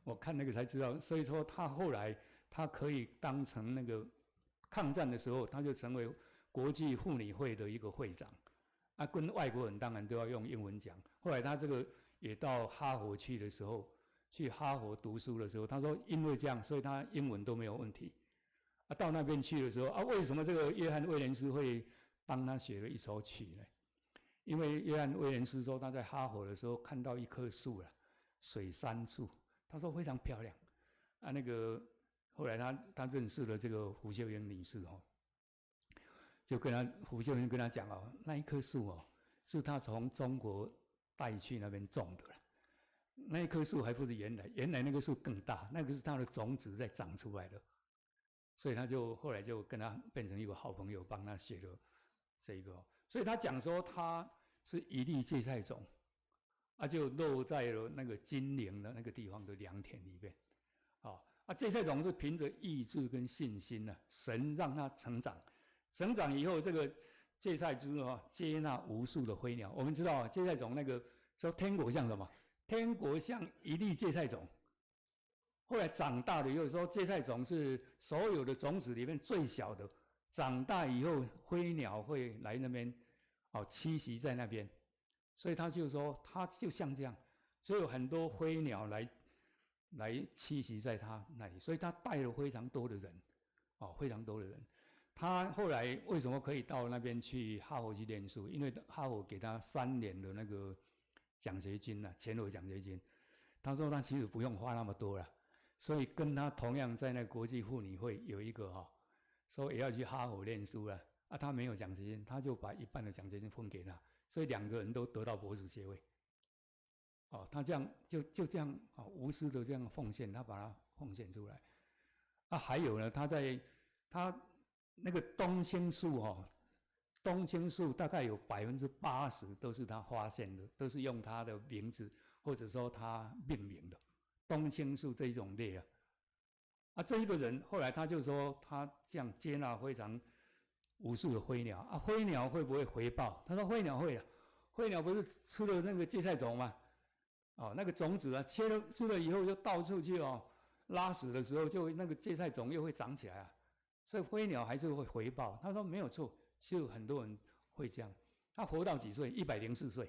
我看那个才知道。所以说他后来他可以当成那个抗战的时候，他就成为国际妇女会的一个会长。跟外国人当然都要用英文讲。后来他这个也到哈佛去的时候，去哈佛读书的时候，他说因为这样，所以他英文都没有问题。到那边去的时候为什么这个约翰威廉斯会帮他写了一首曲呢？因为约翰威廉斯说他在哈佛的时候看到一棵树了，水杉树，他说非常漂亮。那个后来他认识了这个胡秀英女士就胡秀英跟他讲那一棵树是他从中国带去那边种的了。那一棵树还不是原来那个树更大，那个是它的种子在长出来的。所以他后来就跟他变成一个好朋友，帮他写了这个。所以他讲说他是一粒芥菜种，就落在了那个金陵的那个地方的良田里面。芥菜种是凭着意志跟信心神让它成长。成长以后，这个芥菜株接纳无数的飞鸟。我们知道芥菜种那个说天国像什么？天国像一粒芥菜种。后来长大了以后说，芥菜种是所有的种子里面最小的。长大以后，飞鸟会来那边栖息在那边。所以他就说，他就像这样，所以有很多飞鸟来栖息在他那里。所以他带了非常多的人，非常多的人。他后来为什么可以到那边去哈佛去念书？因为哈佛给他3年的那个奖学金全额奖学金。他说他其实不用花那么多了，所以跟他同样在那个国际妇女会有一个说也要去哈佛念书了他没有奖学金，他就把一半的奖学金分给他，所以2个人都得到博士学位。他这样就这样无私的这样奉献，他把它奉献出来。还有呢，他那个冬青树大概有80%都是他发现的，都是用他的名字或者说他命名的。冬青树这一种类这一个人后来他就说他这样接纳非常无数的飞鸟飞鸟会不会回报？他说飞鸟会飞鸟不是吃了那个芥菜种吗？那个种子吃了以后就到处去拉屎的时候就那个芥菜种又会长起来所以飞鸟还是会回报。他说没有错，其实很多人会这样。他活到几岁？104岁。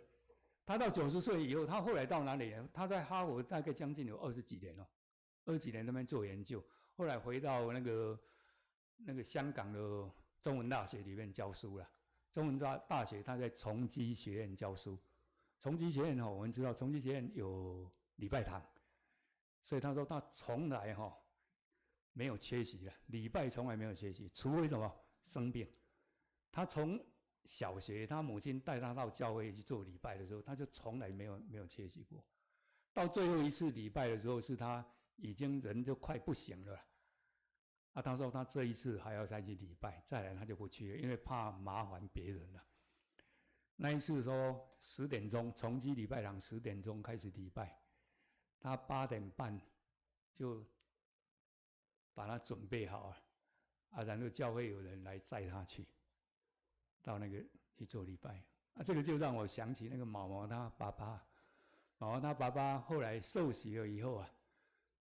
他到90岁以后，他后来到哪里？他在哈佛大概将近有20几年20几年在那边做研究。后来回到那个那个香港的中文大学里面教书了。中文大学他在崇基学院教书，崇基学院我们知道崇基学院有礼拜堂，所以他说他从来没有缺席了，礼拜从来没有缺席，除非什么生病。他从小学他母亲带他到教会去做礼拜的时候，他就从来没有缺席过。到最后一次礼拜的时候，是他已经人就快不行了。他说他这一次还要再去礼拜，再来他就不去了，因为怕麻烦别人了。那一次说10点钟，崇基礼拜堂10点钟开始礼拜，他8点半就把他准备好了，然后教会有人来载他去，到那个去做礼拜。这个就让我想起那个毛毛他爸爸，毛毛他爸爸后来受洗了以后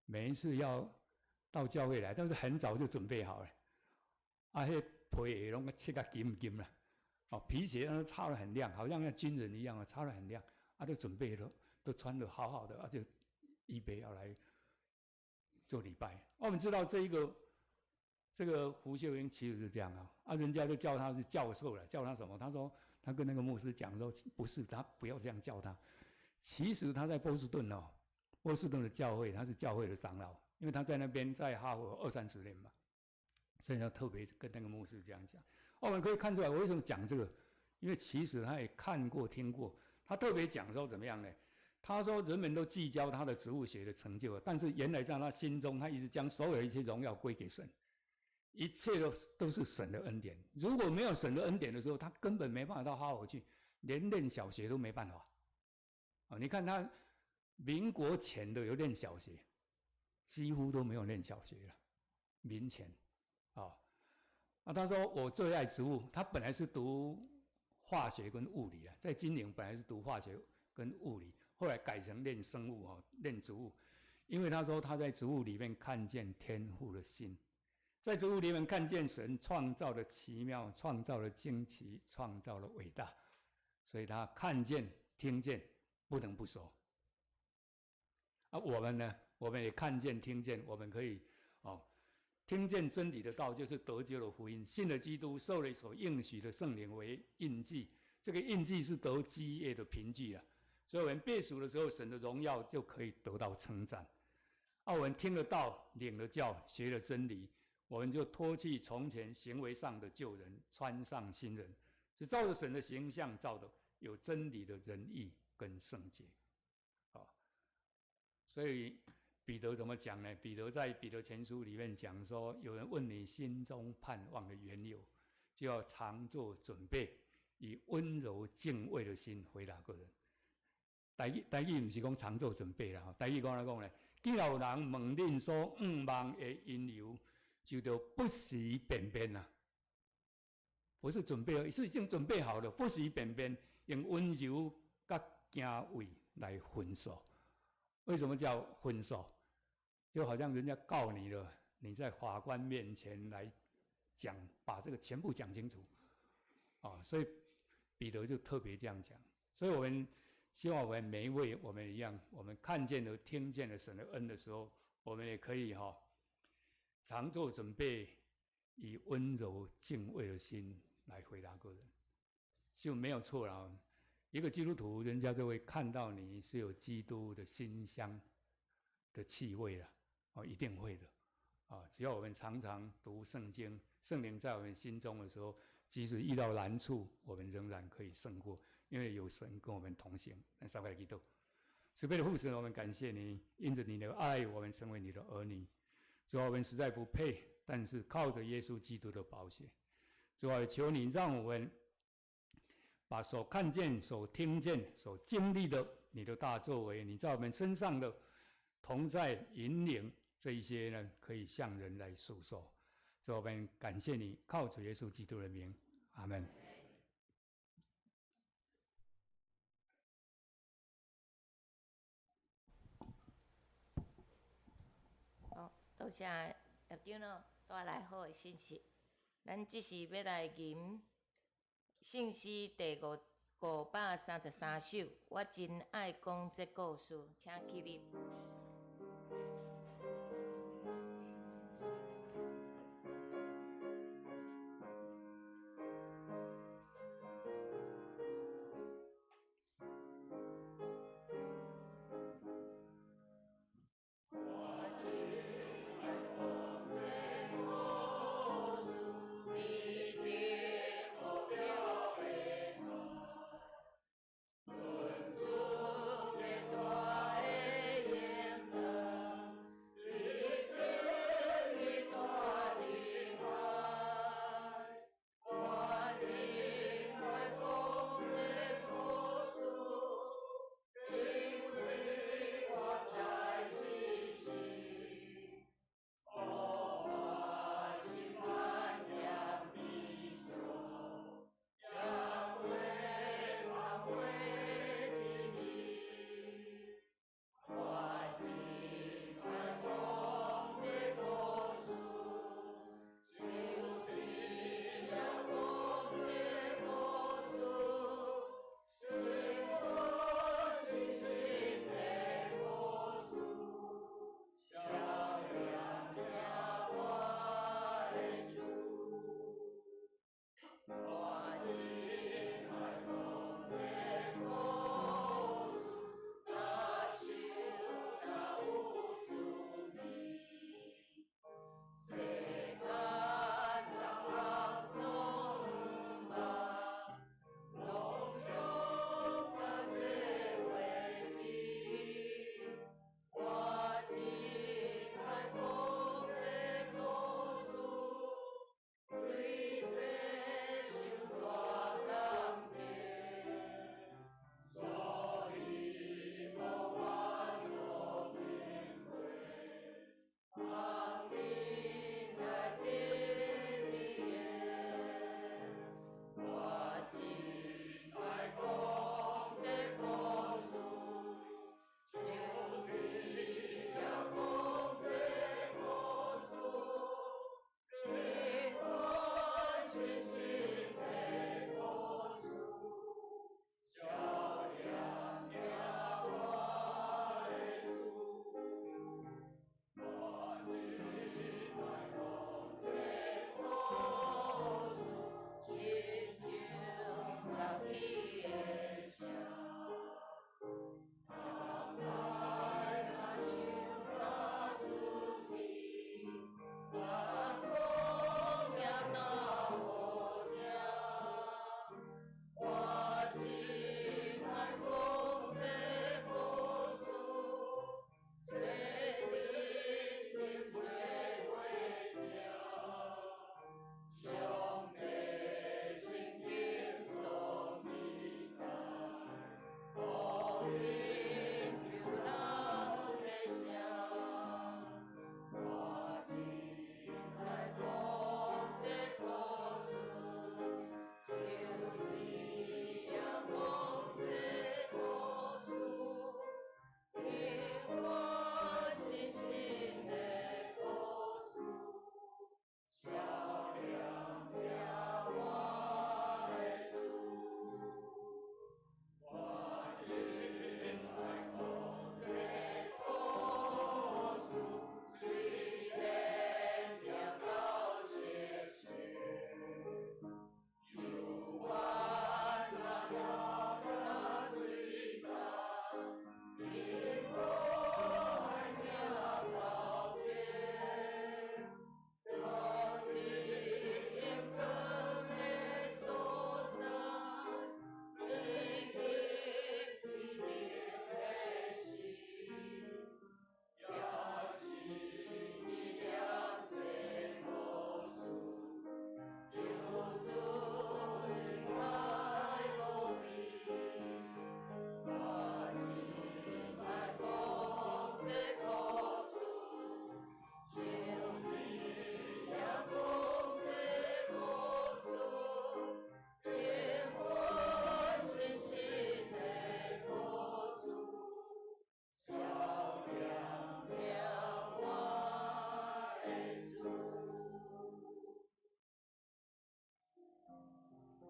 每一次要到教会来，但是很早就准备好了，那皮拢切得金金了，皮鞋都擦得很亮，好像那军人一样擦得很亮，都准备了，都穿得好好的，就预备要来做礼拜。我们知道这个胡秀英其实是这样人家就叫他是教授了，叫他什么？他说他跟那个牧师讲说，不是，他不要这样叫他。其实他在波士顿的教会，他是教会的长老。因为他在那边在哈佛20-30年嘛，所以他特别跟那个牧师这样讲。我们可以看出来，我为什么讲这个？因为其实他也看过、听过。他特别讲说怎么样呢？他说人们都计较他的植物学的成就，但是原来在他心中，他一直将所有一切荣耀归给神，一切都是神的恩典。如果没有神的恩典的时候，他根本没办法到哈佛去，连念小学都没办法。你看他民国前的有念小学。几乎都没有念小学了，民前，他说我最爱植物，他本来是读化学跟物理在金陵本来是读化学跟物理，后来改成念生物念植物，因为他说他在植物里面看见天父的心，在植物里面看见神创造的奇妙，创造的惊奇，创造的伟大，所以他看见听见不能不说。我们呢？我们也看见、听见，我们可以听见真理的道，就是得救的福音。信了基督，受了所应许的圣灵为印记，这个印记是得基业的凭据所以我们被赎的时候，神的荣耀就可以得到称赞。我们听了道，领了教，学了真理，我们就脱去从前行为上的旧人，穿上新人，是照着神的形象造的，有真理的仁义跟圣洁。所以彼得怎么讲呢？彼得在彼得前书里面讲说，有人问你心中盼望的缘由，就要常做准备，以温柔敬畏的心回答个人。台语不是讲常做准备啦，台语讲来讲呢，既然有人问恁所望的因由，就得不时便便啦。不是准备，是已经准备好了，不时便便，用温柔甲敬畏来分说。为什么叫分手？就好像人家告你了，你在法官面前来讲，把这个全部讲清楚，所以彼得就特别这样讲。所以我们希望我们每一位我们一样，我们看见了、听见了神的恩的时候，我们也可以常做准备，以温柔敬畏的心来回答个人，就没有错了。一个基督徒，人家就会看到你是有基督的馨香的气味了，一定会的，只要我们常常读圣经，圣灵在我们心中的时候，即使遇到难处，我们仍然可以胜过，因为有神跟我们同行。那稍微来祈祷，慈悲的父神，我们感谢你，因着你的爱，我们成为你的儿女。主啊，我们实在不配，但是靠着耶稣基督的宝血，主啊，求你让我们把所看见、所听见、所经历的你的大作为，你在我们身上的同在引领，这一些呢，可以向人来诉说。所以我们感谢你，靠着耶稣基督的名，阿们。好，多谢校长带来好的信息。咱即时要来吟信息第533首，我真爱讲这故事，请起立。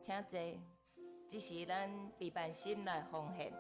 请坐，这是咱陪伴心来奉献。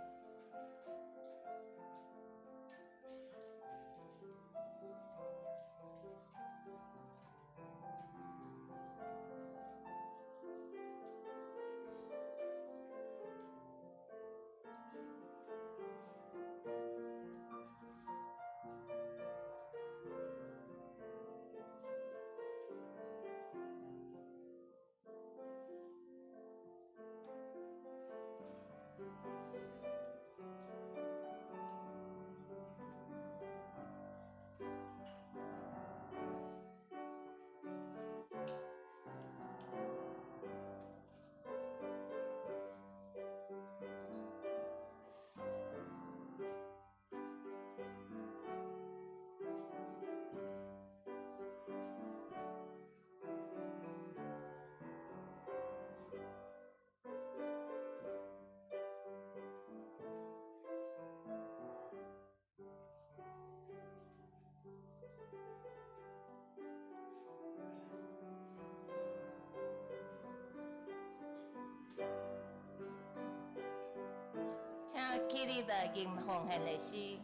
请起立来吟奉献的诗。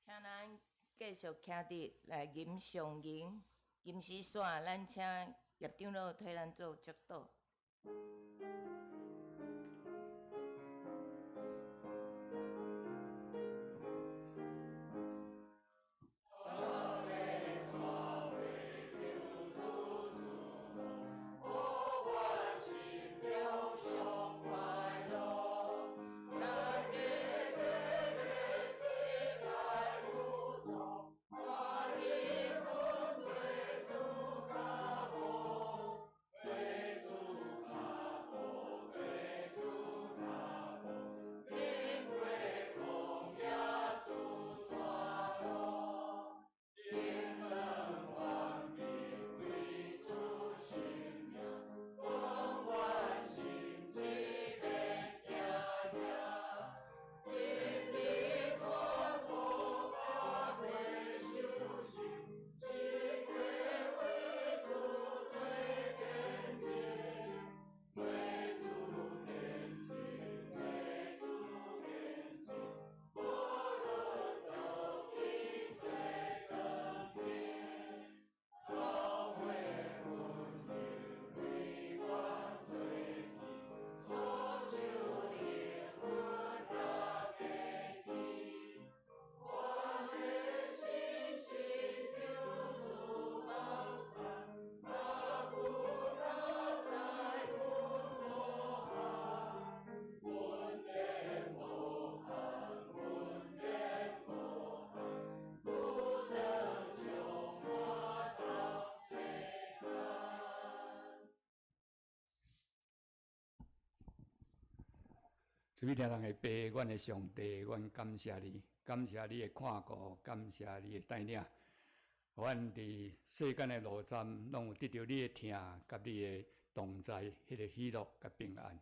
请咱继续徛伫来吟上吟，吟诗线，咱请叶长老替咱做祝祷。主天上的爸，阮的上帝，阮感谢你，感谢你的看顾，感谢你的带领。阮伫世间的路站，拢有得到你的听，甲你的同在，迄个喜乐甲平安。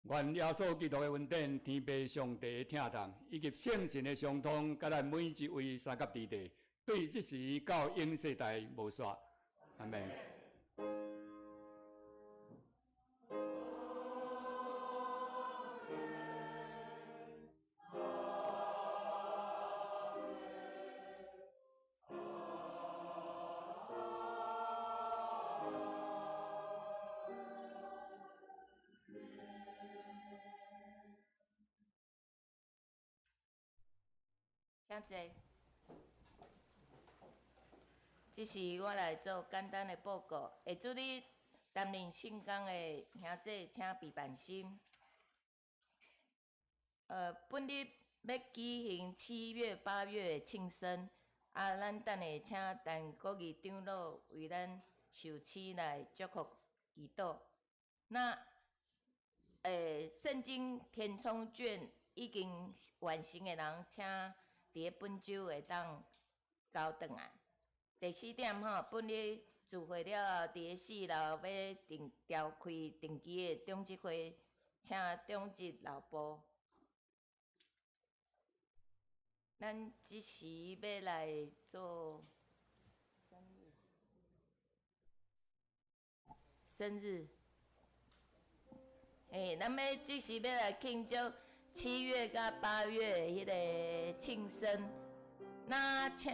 愿耶稣基督的恩典、天父上帝的听从，以及圣神的相通，甲咱每一位三甲弟弟，对即时到永世代无煞。阿门。请坐。即是我来做简单的报告。会助你担任圣工的兄弟，请备办心。本日要举行7月、8月的庆生，咱等下请陈国义长老为咱受赐来祝福祈祷。那圣经填充卷已经完成的人，请伫咧本周会当交转来。第4点吼，本日聚会了后，伫咧4楼要召开定期的中职会，请中职老部。咱即时要来做生日，咱要即时要来庆祝7月甲8月迄个庆生，那请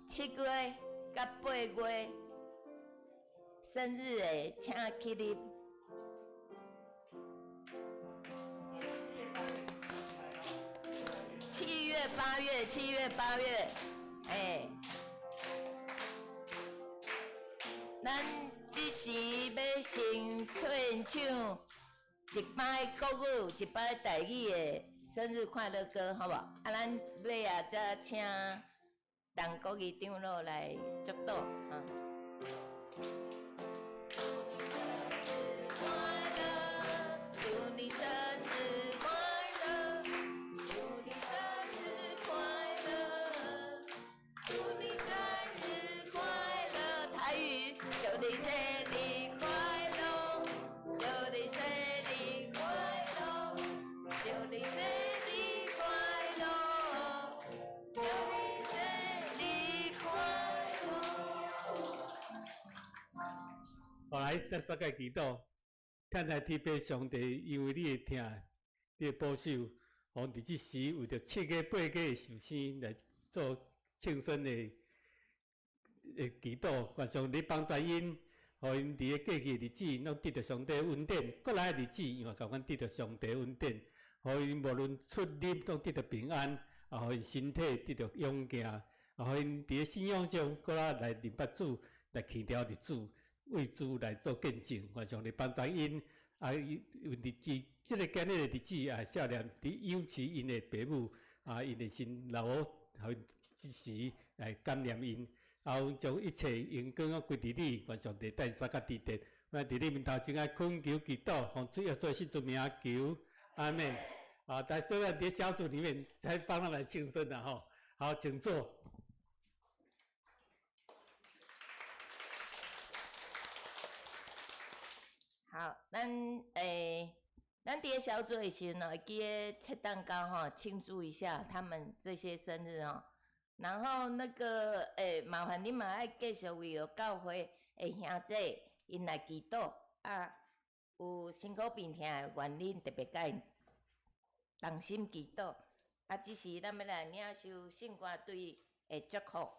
7月甲8月生日的请起立。7月、8月，咱即时要先献唱一摆国语、一摆台语的生日快乐歌，好无？咱尾仔则请陈国义长老来祝祷，哈。后来咱三界祈祷，天台天父上帝，因为你的听，你的保守，互伫即时为着7月、8月的寿星来做庆生的祈祷，愿上帝帮助因，互因伫个过去日子拢得到上帝恩典，过来的日子又甲阮得到上帝恩典，互因无论出入拢得到平安，啊，互因身体得到勇健，啊，互因伫个信仰上，过来认捌主，来祈祷日主。为主来做见证，愿上帝帮助因，啊，有日子，即个今日的日子啊，少年伫幼稚因的父母，啊，因的新老母，互因即时来感念因，后将一切荣光归伫你，愿上帝带三甲地地，我伫你面头前啊恳求祈祷，奉主耶稣基督名求，阿门。啊，在虽然伫小组里面才帮他来庆生的吼，好，请坐。好，咱伫个小组的时候，记得切蛋糕吼，庆祝一下他们这些生日哦。然后那个麻烦你们爱继续为了教会的兄弟因来祈祷啊，有辛苦病痛的，愿恁特别甲因同心祈祷啊。只是咱要来领受圣歌队的祝福。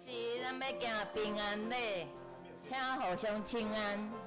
是咱要行平安礼，请互相请安。